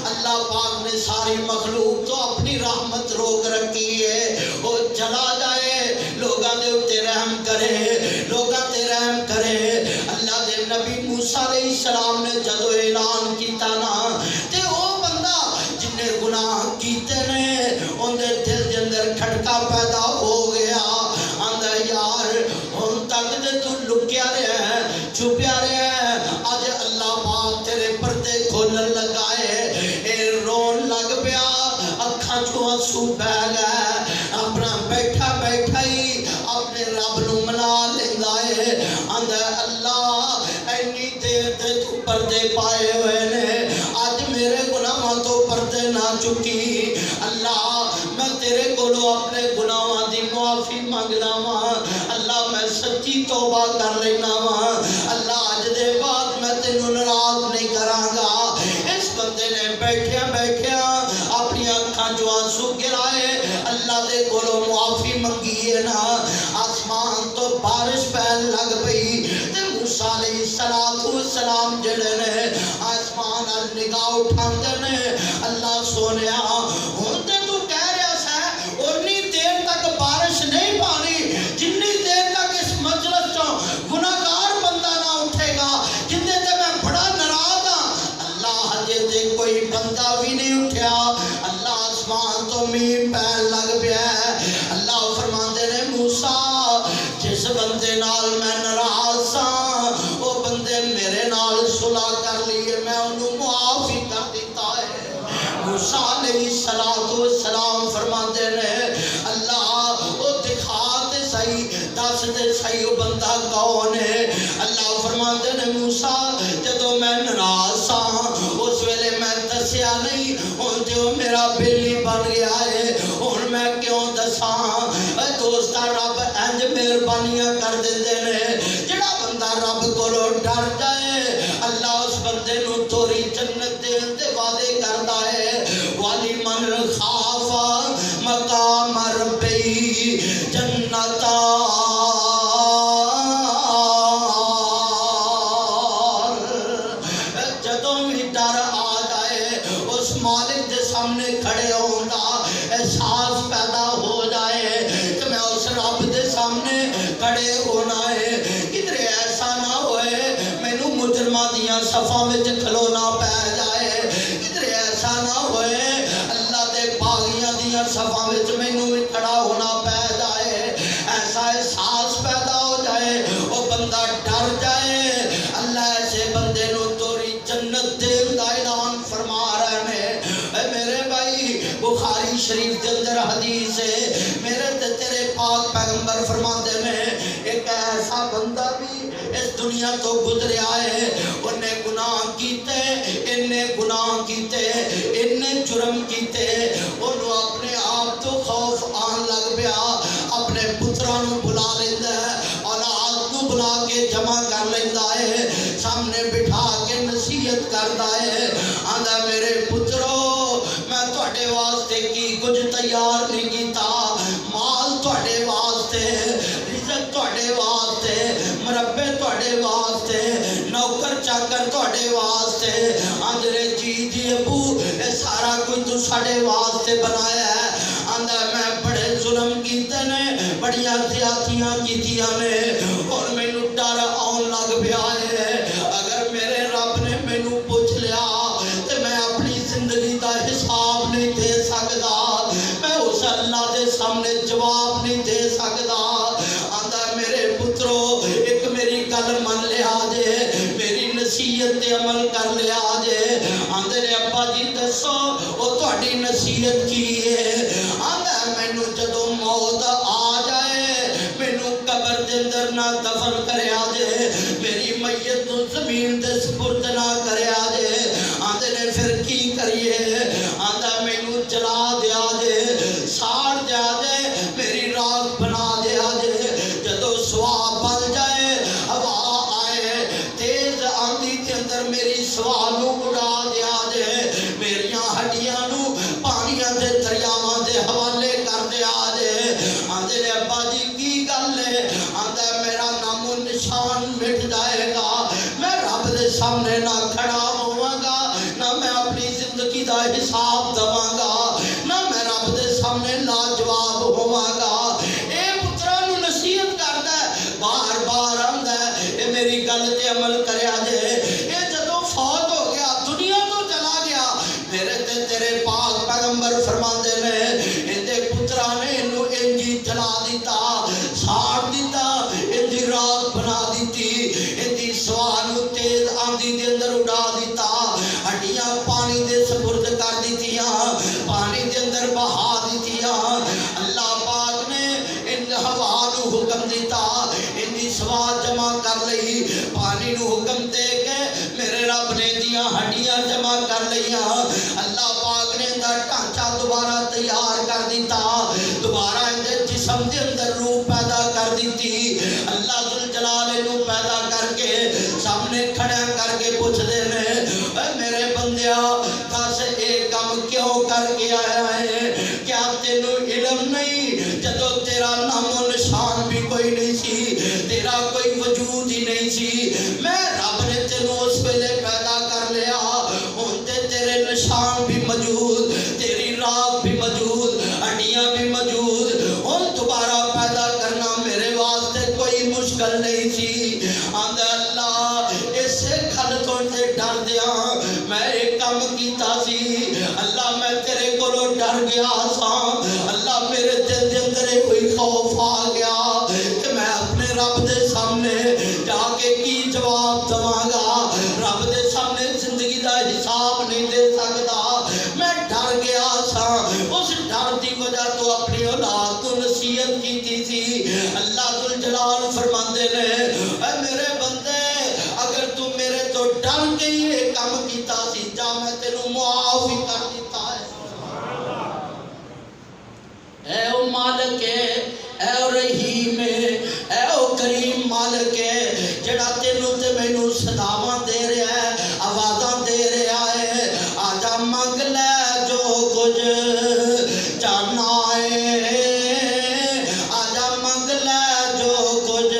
اللہ پاک نے ساری مخلوق تو اپنی رحمت روک رکھی ہے وہ چلا جائے لوگاں دے اتے رحم کرے لوگاں تے رحم کرے اللہ دے نبی موسیٰ علیہ السلام نے جدو اعلان کیتا نا تے او بندہ جن نے گناہ کیتے نے ان دے دل دے اندر کھٹکا پیدا ہو گیا آندہ یار ہن تک دے تو لکیا رہے ہیں چھپیا رہے ہیں آج اللہ پاک تیرے پردے کھولن لگائے اے رون لگ پیا اکھاں چوں آنسو بہ گئے اپنا بیٹھا بیٹھا ہی اپنے رب نو منا لیندا ہے آندہ اللہ اینی دیر تے تو پردے پائے ہوئے نے آج میرے گناہاں تو پردے نہ چکی اللہ میں تیرے کولو اپنے گناہاں دی معافی مانگدا واں اللہ میں سچی توبہ کر لینا واں اللہ اج دے بعد میں تینوں ناراض نہیں کراں گا اس بندے نے بیٹھیا بیٹھیا اپنی اکھاں چوں آنسو گرائے اللہ دے کولو معافی منگی ہے نا آسمان تو بارش پہن لگ پئی تے موسیٰ علیہ السلام جڑے نے آسمان نگاہ اٹھاندے نے اللہ سونیا ہن تے تو کہہ رہا سا اونی دیر تک بارش نہیں پانی جنی دیر تک اس مجلس چوں گناہگار بندہ نہ اٹھے گا جندے تے میں بڑا ناراض ہاں اللہ ہجے تے کوئی بندہ بھی نہیں اٹھیا اللہ آسمان تو مین پہن لگ پیا ہے اللہ فرماندے نے موسیٰ جس بندے نال میں ناراض ہاں وہ بندے میرے نال صلح کر لیے میں انہوں معاف ہی کر دیتا ہے موسیٰ علیہ السلام فرماندے نے اللہ وہ دکھا تے صحیح دس تے صحیح وہ بندہ کون ہے اللہ فرماندے فرماتے نے موسیٰ جدو میں ناراض سا اس ویلے میں دسیا نہیں ہن تے او میرا بیلی بن گیا ہے ہن میں کیوں دساں دوستا رب انج مہربانیاں کر دیندے نے جڑا بندہ رب کولو ڈر جائے اللہ اس بندے نو توری جنت دین دے وعدے کردا ہے والی من خاف مقام ربی جنتا جدوں بھی ڈر آ جائے اس مالک دے سامنے کھڑے ہوندا احساس پیدا ہو جائے کہ میں اس رب دے سامنے کھڑے ہونا ہے کدھر ایسا نہ ہوئے مینو مجرماں دیاں صفاں وچ کھلونا پہ جائے کدھر ایسا نہ ہوئے اللہ دے باغیاں دیاں صفاں وچ مینو بھی کھڑا ہونا پہ جائے ایسا احساس پیدا ہو جائے وہ بندہ ڈر جائے اللہ ایسے بندے نو توری جنت دین دا اعلان فرما رہے ہیں میرے بھائی بخاری شریف کے اندر حدیث ہے میرے تے تیرے پاک پیغمبر فرماتے ہیں ایک ایسا بندہ بھی اس دنیا تو گزریا ہے انہیں گناہ کیتے انہیں گناہ کیتے انہیں جرم کیتے انہوں اپنے آپ تو خوف آن لگ پیا اپنے پترانو بلا لیندہ ہے اولاد نو بلا کے جمع کر لیندہ ہے سامنے بٹھا کے نصیحت کردا ہے آندہ میرے پترو میں تواڈے واسطے کی کچھ تیار نہیں کیتا مال تواڈے واسطے رزق تواڈے واسطے مربے تواڈے واسطے نوکر چاکر تواڈے واسطے آندرے جی ابو اے سارا کوئی تو ساڈے واسطے بنایا ہے آندہ میں بڑے ظلم کیتے نے بڑیاں زیادتیاں کیتیاں نے اور مینو ڈر آن لگ پیا ہے اگر میرے رب نے مینو پوچھ لیا تو میں اپنی زندگی دا حساب نہیں دے سکدا میں اس اللہ دے سامنے جواب نہیں دے سکدا آندہ میرے پترو ایک میری گل من لیا جے میری نصیحت تے عمل کر لیا جے آندے نے ابا جی دسو او تہاڈی نصیحت کی ہے آندہ مینو جدو موت آ جائے مینو قبر دے اندر نہ دفن کریا جے میری میت نو زمین دے سپرد نہ کریا جے آندے نے پھر کی کریے آندہ مینو جلا دیا جے ساڑ دیا جے میری راکھ بنا دیا جے جدو سوا بن جائے ہوا آئے تیز آندھی کے اندر میری سوا نو اڑا دیا جے میریاں ہڈیاں نو پانیاں دے دریاواں دے حوالے کر دیا جے آندے نے ابا جی کی گل ہے آندہ میرا نام و نشان مٹ جائے گا میں رب دے سامنے نہ کھڑا ہوا گا نہ میں اپنی زندگی دا حساب دواں گا نہ میں رب دے سامنے لاجواب ہوا گا اے پترا نو نصیحت کردا ہے بار بار آندا ہے اے میری گل تے عمل کریا جے اے جدوں فوت ہو گیا دنیا تو چلا گیا میرے تے تیرے پاک پیغمبر فرماندے نے اندے پترا نے انو انجی جلا دیتا ساڑ دیتا اندی راکھ بنا دیتی اندی سوانو تیز آندھی دے اندر اڑا دیتا ہڈیاں پانی دے سپرد کر دیتیاں پانی دے اندر بہا دیتیاں اللہ پاک نے ان ہوا نو حکم دیتا اندی سوا جمع کر لئی پانی نو حکم دے کے میرے رب نے دیاں ہڈیاں جمع کر لئیاں اللہ پاک نے اندر ڈھانچہ دوبارہ تیار کر دیتا دوبارہ اندر جسم دے اندر روح پیدا کر دیتی اللہ ذوالجلال نو پیدا کر کے سامنے کھڑا کر کے پوچھ دے اے میرے بندیا دس ایک کام کیوں کر کے آیا ہے کیا تینو علم نہیں جدو تیرا نام و نشان بھی کوئی نہیں سی تیرا کوئی وجود ہی نہیں سی میں رب نے تینو اس پہلے پیدا کر لیا ہونتے تیرے نشان بھی موجود تیری راکھ بھی موجود ہڈیاں بھی موجود ہن دوبارہ پیدا کرنا میرے واسطے کوئی مشکل نہیں سی آندہ اللہ اسے گھر تو تے ڈر دیا میں ایک کام کیتا سی اللہ میں تیرے کولو ڈر گیا سا اللہ میرے دل دے اندر کوئی خوف آ گیا کہ میں اپنے رب دے سامنے جا کے کی جواب دواں گا رب دے سامنے زندگی دا حساب نہیں دے سکتا میں ڈر گیا سا اس ڈر دی وجہ تو اپنی اولاد کو نصیحت کیتی تھی اللہ ذوالجلال فرماندے نے اے میرے بندے کیتا سی جا میں تینوں معاف ہی کر دیتا ہے۔ اے او مالک اے او رحیم اے او کریم مالک جڑا تینوں تے مینوں صداواں دے رہا ہے، آوازاں دے رہا ہے، آجا منگ لے جو کچھ جانا ہے، آجا منگ لے جو کچھ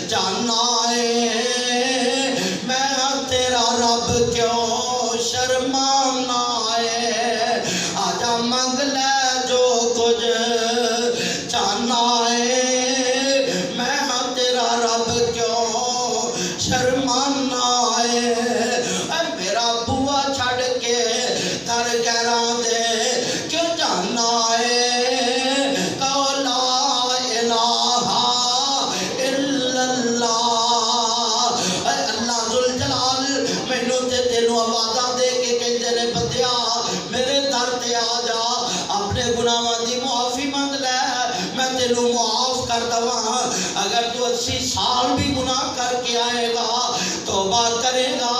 جانا ہے، میں تیرا رب کیوں شرمانا ہے، آجا منگ لے جو کچھ جانا ہے، میں تیرا رب کیوں شرمانا ہے، اے میرا بوا چھڑ کے در گہراں دے کیوں جانا ہے، کہو لا الہ الا اللہ۔ اے اللہ ذوالجلال مینوں تے تینوں آوازاں دے کے کہندے نے بندیا میرے در تے آ جا، اپنے گناہاں دی معافی منگ لے، میں تینوں معاف کر دواں۔ اگر تو 80 سال بھی گناہ کر کے آئے گا، توبہ کرے گا،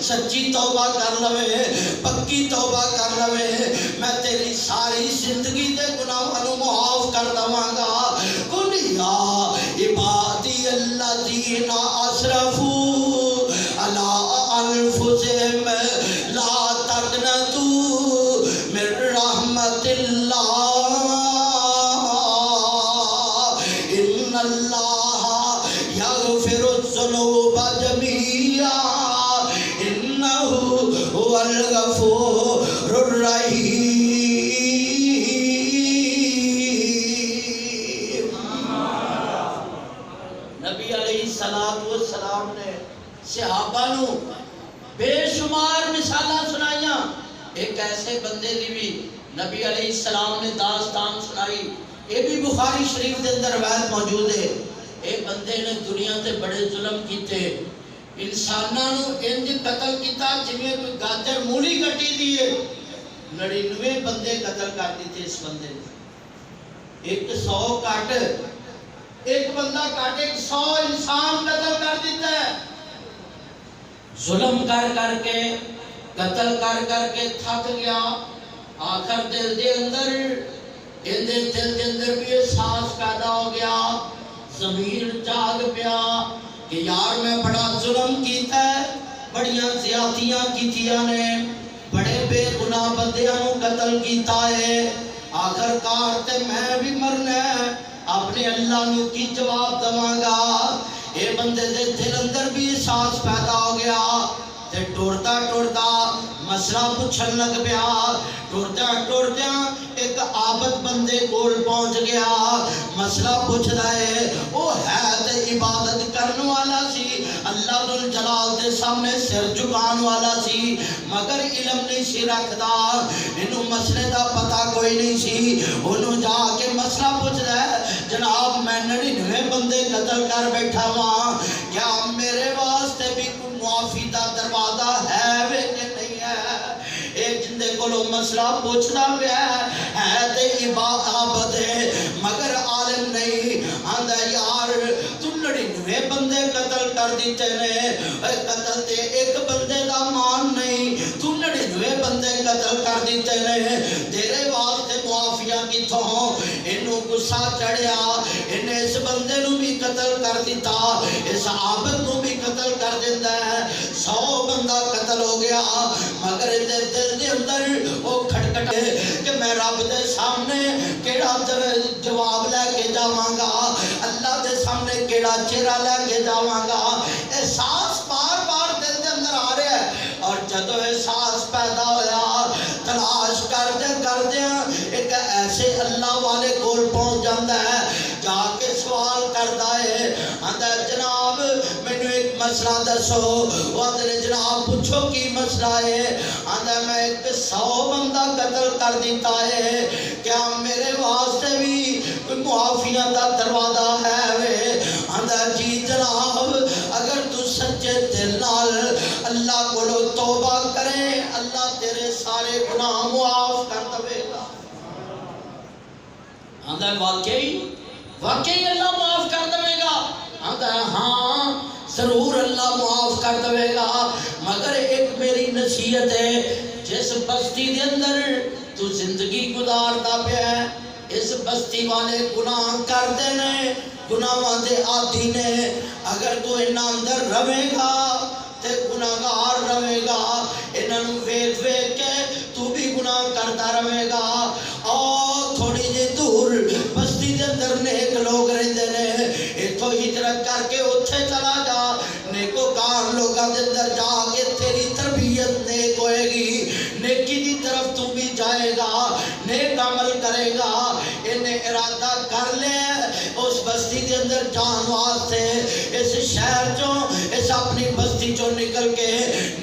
سچی توبہ کر لوے، پکی توبہ کر لوے، میں تیری ساری زندگی دے گناہاں نوں معاف کر دواں گا۔ قل یا عبادی الذین اسرفوا علی انفسہم لا تقنطوا من رحمت اللہ ان اللہ یغفر الذنوب جميعا انہ هو الغفور الرحیم۔ نبی علیہ السلام نے صحابہ نو بے شمار مثالہ سنائیاں، ایک ایسے بندے دی بھی نبی علیہ السلام نے داستان سنائی، یہ بھی بخاری شریف دے اندر روایت موجود ہے۔ ایک بندے نے دنیا تے بڑے ظلم کیتے، انساناں نو انج قتل کیتا جویں کوئی گاجر مولی کٹی دیے، 99 بندے قتل کر دیتے اس بندے نے، 100 کٹ ایک بندہ کٹ 100 انسان قتل کر دیتا ہے، ظلم کر کر کے قتل کر کر کے تھک گیا، آخر دل دے اندر دل دے اندر بھی احساس پیدا ہو گیا، ضمیر جاگ پیا کہ یار میں بڑا ظلم کیتا ہے، بڑیاں زیادتیاں کیتیاں نے، بڑے بے گناہ بندیاں نو قتل کیتا ہے، آخر کار تے میں بھی مرنا ہے، اپنے اللہ نو کی جواب دواں گا۔ اے بندے دے دل اندر بھی احساس پیدا ہو گیا، تے ٹوڑتا ٹوڑتا مسئلہ پوچھن لگ پیا، ٹوڑتا ٹوڑتا ایک عابد بندے کول پہنچ گیا، مسئلہ پوچھ رہے، وہ ہے تے عبادت کرنے والا سی، اللہ ذوالجلال دے سامنے سر جھکان والا سی، مگر علم نہیں سی رکھدا، انہوں مسئلے دا پتہ کوئی نہیں سی، انہوں جا کے مسئلہ پوچھ رہے، جناب میں 99 بندے قتل کر بیٹھا ہوا، کیا میرے واسطے بھی کوئی معافی دا دروازہ ہے وے کہ نہیں ہے؟ ایک جندے کو لو مسئلہ پوچھنا پیا ہے تے عبادت ہے مگر عالم نہیں، آندہ یار تو 99 بندے قتل کر دیتے نے، قتل تے ایک بندے دا مان نہیں، تو 99 بندے قتل کر دیتے نے، تیرے واسطے معافیاں کتھوں ہوں؟ انہوں غصہ چڑھیا، انہیں اس بندے نو بھی قتل کر دیتا، اس عابد نو بھی قتل کر دیتا ہے، 100 بندہ قتل ہو گیا، مگر دل دے اندر وہ کھٹکھٹ کہ میں رب دے سامنے کیڑا جواب لے کے جاواں گا، اللہ دے سامنے کیڑا چہرہ لے کے جاواں گا، احساس بار بار دل دے اندر آ رہا ہے، اور جدو احساس پیدا ہویا تلاش کردے ایک ایسے اللہ والے کول پہنچ جاتا ہے، جا کے سوال کرتا ہے، آندہ جناب مینوں ایک مسئلہ دسو، وہ آندھے جناب پوچھو کی مسئلہ ہے؟ آندھا میں 100 بندہ قتل کر دیتا ہے، کیا میرے واسطے بھی کوئی معافیاں دا دروازہ ہے وے؟ آندھا جی جناب اگر تو سچے دل نال اللہ کو توبہ کرے اللہ تیرے سارے گناہ معاف کر دے گا۔ آندھا واقعی اللہ معاف کر دے گا؟ آندھا ہاں ضرور اللہ معاف کر دے گا. مگر ایک میری نصیحت ہے، جس بستی دے اندر تو زندگی گزارتا پیا ہے، اس بستی والے گناہ کرتے نے، گناہاں دے عادی نے. اگر تو انہاں اندر رہے گا تے گناہگار رہے گا، انہاں نوں ویکھ ویکھ کے تو بھی گناہ کرتا رہے گا. اور تھوڑی جی دور بستی دے اندر نیک لوگ رہندے نے، اتھوں ہجرت کر کے اوتھے چلا جا، نیکوکار لوگاں دے اندر جا کے تیری تربیت نیک ہوئے گی، نیکی دی طرف تو بھی جائے گا، نیک عمل کرے گا. انہیں ارادہ کر لے اس بستی دے اندر جان واسطے، اس شہر چوں، اس اپنی بستی چوں نکل کے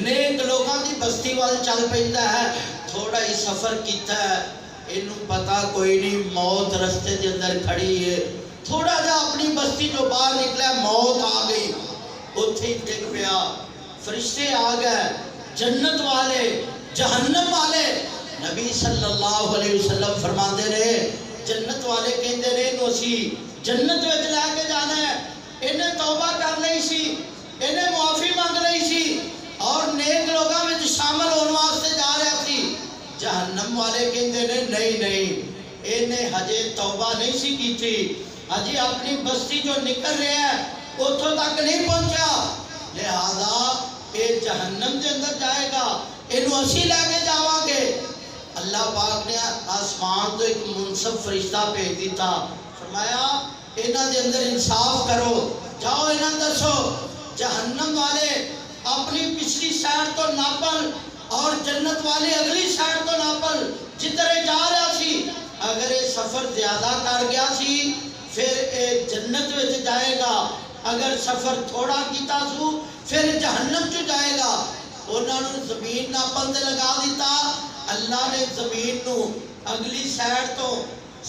نیک لوگاں دی بستی وال چل پیندا ہے. تھوڑا ہی سفر کیتا ہے، انہوں پتا کوئی نہیں موت رستے دے اندر کھڑی ہے. تھوڑا جا اپنی بستی جو باہر نکلا، موت آ گئی، اتھے ہی ڈگ پیا. فرشتے آ گئے، جنت والے جہنم والے. نبی صلی اللہ علیہ وسلم فرماندے رہے، جنت والے کہندے رہے انہوں اسی جنت وچ لے کے جانا ہے، انہیں توبہ کر لئی سی، انہیں معافی مانگ لئی سی اور نیک لوگاں وچ شامل ہونے واسطے جا رہا سی. جہنم والے کہندے نے نہیں نہیں، انہیں ہجے توبہ نہیں سی کی تھی، ہجے اپنی بستی جو نکل رہا ہے اتھوں تک نہیں پہنچا، لہذا یہ جہنم دے اندر جائے گا، انہوں اسی لے کے جاواں گے. اللہ پاک نے آسمان تو ایک منصف فرشتہ بھیج دیتا، فرمایا انہاں دے اندر انصاف کرو، جاؤ انہاں دسو جہنم والے اپنی پچھلی سائڈ تو ناپل اور جنت والے اگلی سائڈ تو ناپل، جدھر جا رہا سی. اگر یہ سفر زیادہ کر گیا سی پھر اے جنت وچ جائے گا، اگر سفر تھوڑا کیتا سو پھر جہنم چ جائے گا. انہاں نوں زمین ناپن تے لگا دیتا. اللہ نے زمین نو اگلی سائڈ تو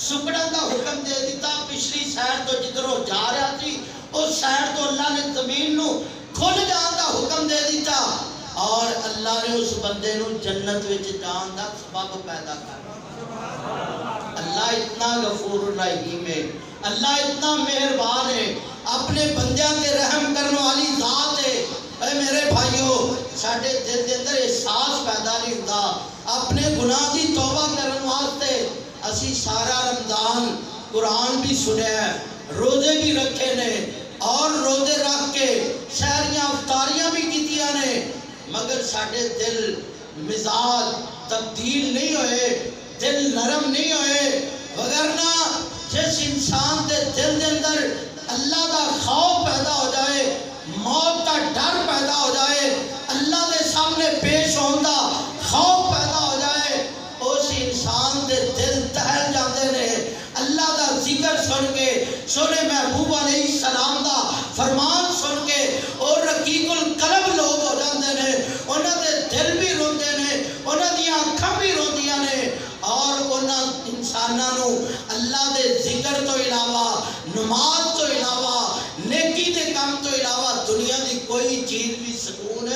سکڑن کا حکم دے دیتا، پچھلی سائڈ تو جدھروں جا رہا تھی اس سائڈ تو اللہ نے زمین نو کھل جان کا حکم دے دیتا، اور اللہ نے اس بندے نو جنت وچ جان دا سبب پیدا کر. اللہ اتنا غفور رحیم ہے، اللہ اتنا مہربان ہے، اپنے بندیاں تے رحم کرنے والی ذات ہے. اے میرے بھائیو، ساڈے دل دے اندر احساس پیدا نہیں ہوندا اپنے گناہ دی توبہ کرن واسطے. اسی سارا رمضان قرآن بھی سنیا ہے، روزے بھی رکھے نے، اور روزے رکھ کے سحریاں افطاریاں بھی کیتیاں نے، مگر ساڈے دل مزاج تبدیل نہیں ہوئے، دل نرم نہیں ہوئے. وگرنہ جس انسان دے دل دے اندر اللہ دا خوف پیدا ہو جائے، موت دا ڈر پیدا ہو جائے، اللہ دے سامنے پیش ہوندہ خوف پیدا ہو جائے، اس انسان دے دل تہل جاندے نے. اللہ دا ذکر سن کے، سونے محبوب علیہ السلام دا فرمان سن کے اور رقیق القلب لوگ ہو جاندے نے. انہاں دے دل بھی روندے نے، انہاں دیاں اکھاں بھی روندیاں نے، اور انہاں انساناں اللہ دے ذکر تو علاوہ، نماز تو علاوہ، نیکی دے کام تو علاوہ دنیا دی کوئی چیز بھی سکون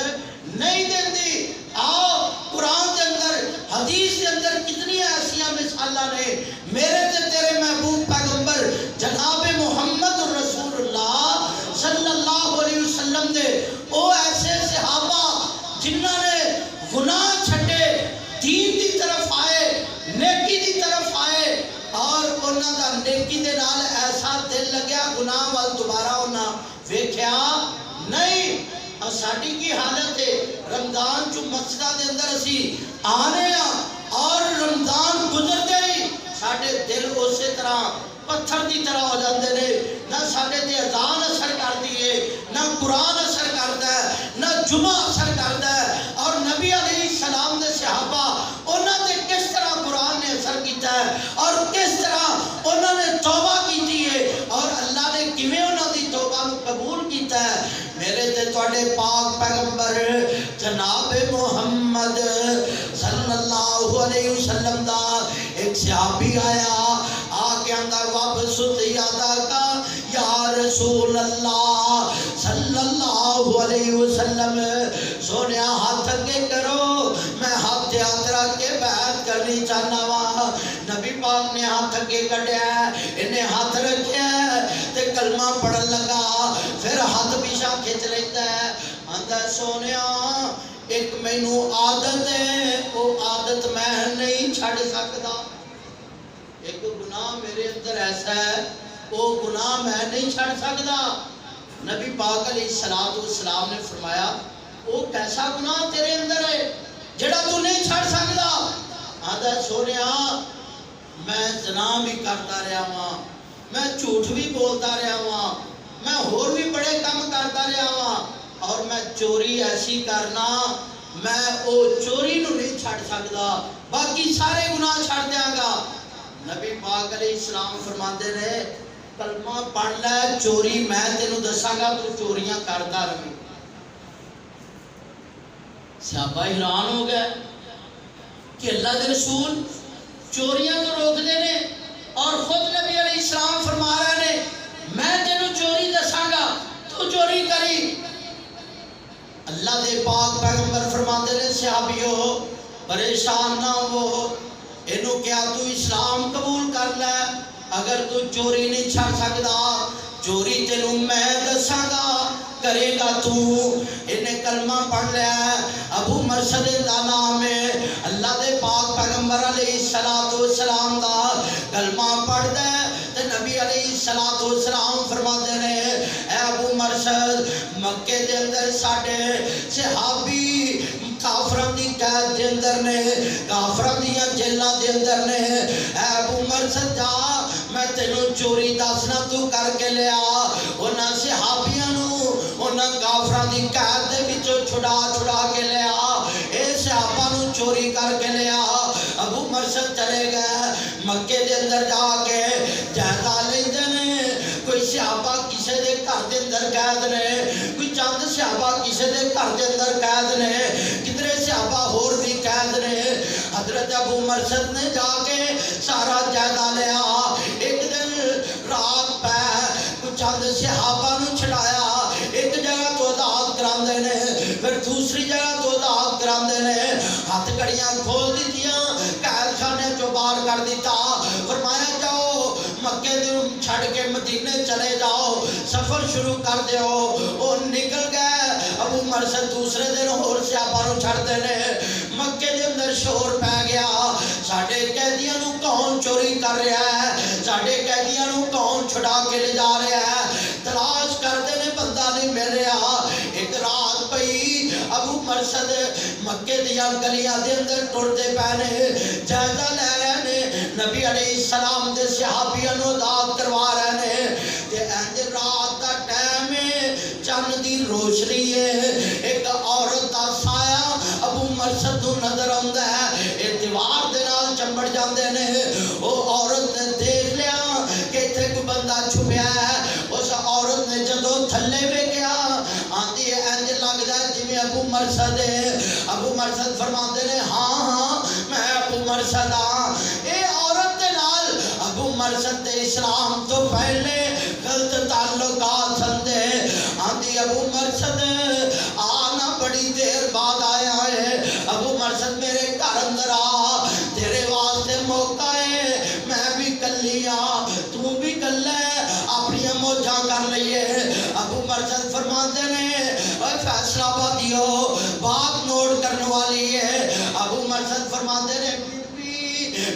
نہیں دیندی. آؤ قرآن کے اندر، حدیث کے اندر کتنی ایسیاں مثالہ نے. میرے تے تیرے محبوب پیغمبر جناب محمد رسول اللہ صلی اللہ علیہ وسلم دے او ایسے صحابہ جنہاں نے گناہ چھٹے، دین دی طرف آئے، نیکی دی طرف آئے، اور انہاں دا نیکی دے نال ایسا دل لگیا گناہ وال دوبارہ انہاں ویکھیا نہیں. اور ساڑی کی حالت ہے رمضان جو مسجدہ دے اندر اسی آنے ہیں اور رمضان گزر گئی، ساڑے دل اسی طرح پتھر دی طرح ہو جاندے نے، نہ ساڑے دے اذان اثر کر دیئے، نہ قرآن اثر کرتا ہے، نہ جمعہ اثر کرتا ہے. اور نبی علیہ السلام دے صحابہ انہوں نے کس طرح قرآن نے اثر کیتا ہے اور کس طرح انہوں نے توبہ کیتی ہے اور اللہ نے کیویں انہوں دی توبہ قبول کیتا ہے. میرے تے توڑے پاک پیغمبر جناب محمد صلی اللہ علیہ وسلم دا ایک صحابی آیا، آکے اندر واپس یادہ کا یا رسول اللہ صلی اللہ علیہ وسلم، سونیا ہاتھ کے کرو، میں ہاتھ رکھ کے بیعت کرنی چاہنا وا. نبی پاک نے ہاتھ کے کٹیا، انہیں ہاتھ رکھیا تے کلمہ پڑھن لگا، پھر ہاتھ پیچھا کھچ لیتا ہے، آندا سونیا ایک مینوں عادت ہے، وہ عادت میں نہیں چھڑ سکتا، ایک گناہ میرے اندر ایسا ہے وہ گناہ میں نہیں چھڑ سکتا۔ نبی پاک علیہ السلام نے فرمایا وہ کیسا گناہ تیرے اندر ہے جڑا تو نہیں چھڑ سکتا؟ آدھا سونیا میں زنا بھی کرتا رہا ہاں، میں جھوٹ بھی بولتا رہا ہاں، میں اور بھی بڑے کام کرتا رہا ہاں، اور میں چوری ایسی کرنا میں وہ چوری نو نہیں چھڑ سکتا، باقی سارے گناہ چھڑ دیاں گا۔ نبی پاک علیہ السلام فرماتے رہے کلمہ پڑھ لے، چوری میں تینوں دساں گا تو چوریاں کرتا رہے۔ صحابہ حیران ہو گئے کہ اللہ کے رسول چوریاں تو روک دے نے اور خود نبی علیہ السلام فرما رہے نے میں تینوں چوری دساں گا تو چوری کری۔ اللہ دے پاک پیغمبر فرماتے نے صحابیو پریشان نہ ہو، انہوں کیا تو اسلام قبول کر لے، اگر تو چوری نہیں چھڑ سکتا چوری تینوں میں دساں گا کرے گا تو۔ انہیں کلمہ پڑھ لیا ہے، ابو مرشد دا نام ہے، اللہ دے پاک پیغمبر علیہ السلام دا کلمہ پڑھ دے تے نبی علیہ السلام فرماتے ہیں اے ابو مرشد مکے دے اندر ساڑھے صحابی کافران دی قید دے اندر نے، کافران دی جیلہ دے اندر نے، اے ابو مرشد جا میں تینوں چوری دسنا تو کر کے لیا، انہاں صحابیاں نو انہاں کافران دی قید دے وچوں چھڑا کے لیا، اے صحابہ نو چوری کر کے لیا۔ ابو مرشد چلے گئے مکے دے اندر جا کے جائزہ لیندے نے، کوئی صحابہ کسے دے گھر دے اندر قید نے، کوئی چند صحابہ کسے دے گھر دے اندر قید نے، کتنے صحابہ اور بھی قید نے۔ حضرت ابو مرشد نے جا کے سارا جائزہ لیا، ایک دن رات پہ کچھ چند صحابہ نو چھڑایا، ایک جگہ تو آزاد کراندے نے، پھر دوسری جگہ تو آزاد کراندے نے، ہاتھ کڑیاں کھول دیتیاں، قید خانے جو باہر کر دیتا، فرمایا جاؤ مکے دے چھڑ کے مدینے چلے جاؤ، سفر شروع کر دیو۔ وہ نکل گئے، ابو مرشد دوسرے دن اور صحابہ نو چھڑ دینے، مکے دے اندر شور پہ گیا، ساڑھے قیدیاں نو کون چوری کر رہا ہے، ساڑھے قیدیاں نو کون چھڑا کے لے جا رہا ہے، تلاش کر دینے بندہ نہیں مل رہا۔ ایک رات پئی ابو مرشد مکے دیا گلیاں دے اندر ٹرتے پہنے جائزہ لے رہے نے، نبی علیہ السلام دے صحابیاں نو آزاد کروا رہے نے، تے اینج رات دا ٹائم ہے، چند دی روشنی ہے، ایک عورت دا سایہ ابو مرشد نو نظر آندا ہے، ایک دیوار دے نال چمبڑ جاندے نے، او عورت نے دیکھ لیا کہ ایتھے کوئی بندہ چھپیا ہے، اس عورت نے جدو تھلے ویکھیا آندی ہے اینج لگدا ہے جویں ابو مرشد ہے۔ ابو مرشد فرماندے نے ہاں میں ابو مرشد ہاں۔ اے عورت دے نال ابو مرشد دے اسلام تو پہلے غلط تعلقات سندے، آندی ابو مرشد آنا بڑی دیر بعد آیا ہے، ابو مرشد میرے گھر اندر آ، تیرے واسطے موقع ہے، میں بھی کلی ہاں تو بھی کل ہے، اپنی موجہ کر لئیے۔ ابو مرشد فرماتے نے فیصلہ باتیو بات نوٹ کرنے والی ہے، ابو مرشد فرماتے نے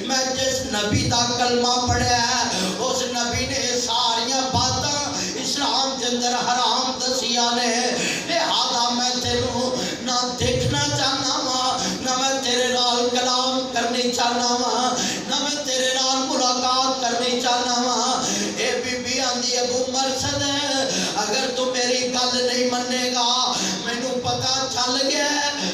میں جس نبی دا کلمہ پڑھا ہے اس نبی نے ساریاں باتاں اسلام کے اندر حرام دسیاں نے، لہذا میں تینوں نہ دیکھنا چاہنا وا، نہ میں تیرے نال کلام کرنی چاہنا وا، نہ میں تیرے نال ملاقات کرنی چاہنا وا۔ اے بی بی آندی ابو مرشد اگر تو میری گل نہیں منے گا، مینوں پتہ چل گیا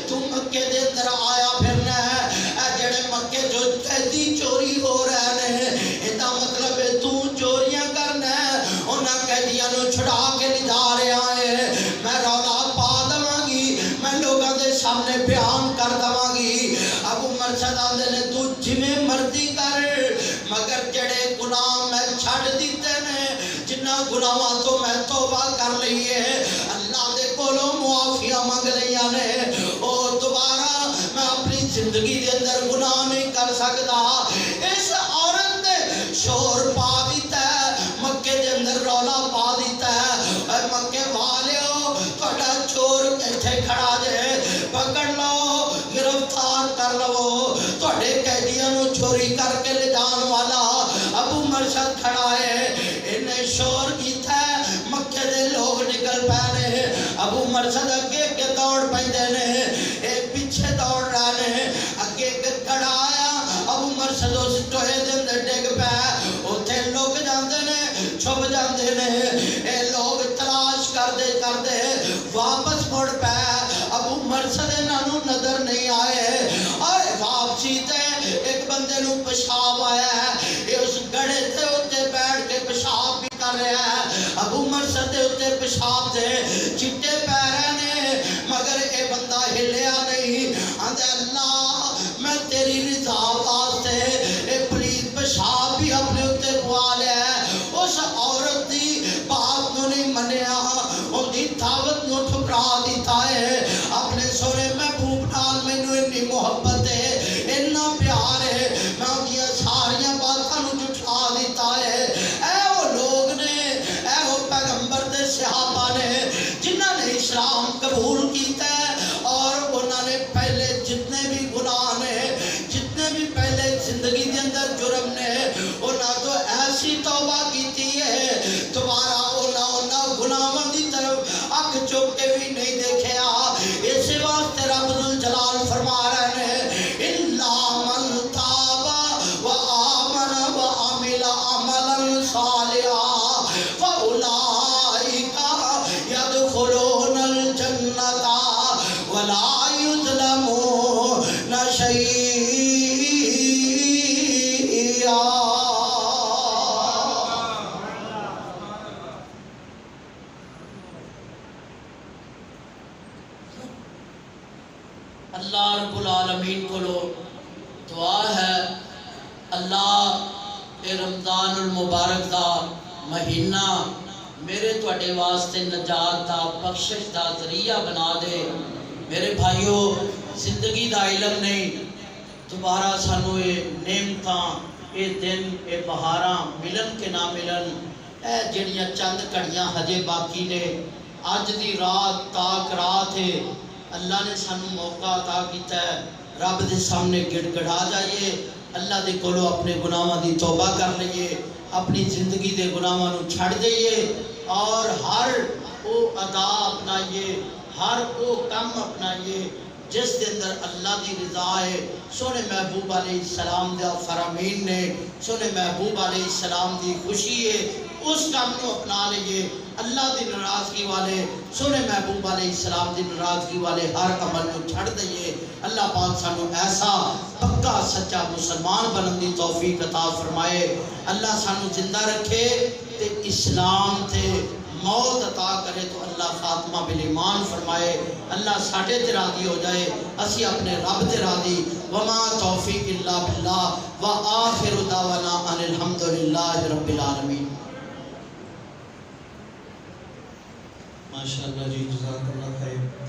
تو مکے دے اندر آیا پھرنا ہے، اے جڑے مکے جو قیدی چوری ہو رہے ہیں ادا مطلب ہے تو چوریاں کرنا ہے، انہاں قیدیاں نو چھڑا کے نہیں جا رہا ہے، میں رولا پا دواں گی، میں لوگاں دے سامنے بیان کر دواں گی۔ ابو مرشد آندے نے تو جویں مرضی کر مگر جڑے گناہ میں چھڑ دیتے نے، جنہ گناہاں تو میں توبہ کر لئیے، اللہ دے کولوں معافیاں مانگ لئیاں نے، او دوبارہ میں اپنی زندگی دے اندر گناہ نہیں کر سکتا۔ اس عورت نے شور پا دیتا ہے، مکے دے اندر رولا پا دیتا ہے، کر لو تھوڑے قیدیاں نو چوری کر کے لے جان والا ابو مرشد کھڑا ہے انہیں شور کیتا ہے مکے دے لوگ نکل پے نے ابو مرشد اگے کے دوڑ پیندے نے ایک پیچھے دوڑ رہا نے اگے کھڑا آیا ابو مرشد اس ٹوئے دے اندر ڈگ پے اوتھے لوگ جاندے نے چھپ جاندے نے اے لوگ تلاش کردے کردے واپس مڑ پے ابو مرشد انہاں نوں نظر نہیں آئے اور واپسی تے ایک بندے نوں پیشاب آیا ہے اے اس گڑھے تے اوتے بیٹھ کے پیشاب بھی کر رہا ہے ابو مرشد دے اوتے پیشاب دے چٹے پے رہے نے مگر اے بندہ ہلیا نہیں آندے اللہ میں تیری رضا واسطے اے پلیت پیشاب بھی اپنے اوتے پوا لیا اس عورت دی بات نو نہیں منیا ان دی دعوت نو ٹھکرا دیتا ہے اپنے سونے محبوب نال مینوں اتنی محبت ہے اتنا پیار ہے میں ان دی ساریاں باتاں نو جھٹلا دیتا ہے اے وہ لوگ نے اے وہ پیغمبر دے صحابہ نے جنہاں نے اسلام قبول کیتا ہے اور انہاں نے پہلے جتنے بھی گناہ نے جتنے بھی پہلے زندگی دے اندر جرم نے انہاں تو ایسی توبہ کیتی ہے دوبارہ انہاں گناہاں دی طرف اکھ چوک کے بھی نہیں دیکھیا اس واسطے رب ذوالجلال فرما رہے ہیں الا من تاب و آمن و عمل عملا صالحا فاولئک يدخلون الجنة ولا يظلمون شيئا اللہ رب العالمین کو لو دعا ہے اللہ اے رمضان المبارک دا مہینہ میرے توڑے واسطے نجات دا بخشش دا ذریعہ بنا دے میرے بھائیو زندگی دا علم نہیں دوبارہ سانو اے نعمتاں اے دن اے بہاراں ملن کے نہ ملن اے جڑیاں چند کڑیاں ہجے باقی نے آج دی رات تاک رات ہے اللہ نے سانو موقع عطا کیتا ہے رب دے سامنے گڑ گڑا جائیے اللہ دے کولو اپنے گناہاں دی توبہ کر لئیے اپنی زندگی دے گناہاں نو چھڑ دئیے اور ہر او ادا اپنائیے ہر او کم اپنائیے جس دے اندر اللہ دی رضا ہے سونے محبوب علیہ السلام دے فرامین نے سونے محبوب علیہ السلام دی خوشی ہے اس کام کو اپنا لئیے اللہ دی ناراضگی والے سونے محبوب علیہ السلام دی ناراضگی والے ہر عمل کو چھڑ دئیے اللہ پاک سانو ایسا پکا سچا مسلمان بنن دی توفیق عطا فرمائے اللہ سانو زندہ رکھے تے اسلام تے موت عطا کرے تو اللہ خاتمہ بالایمان فرمائے اللہ ساڑھے تے راضی ہو جائے اسی اپنے رب تے راضی وما توفیق اللہ باللہ وآخر دعوانا ان الحمدللہ رب العالمین ماشاءاللہ جی جزاک اللہ خیر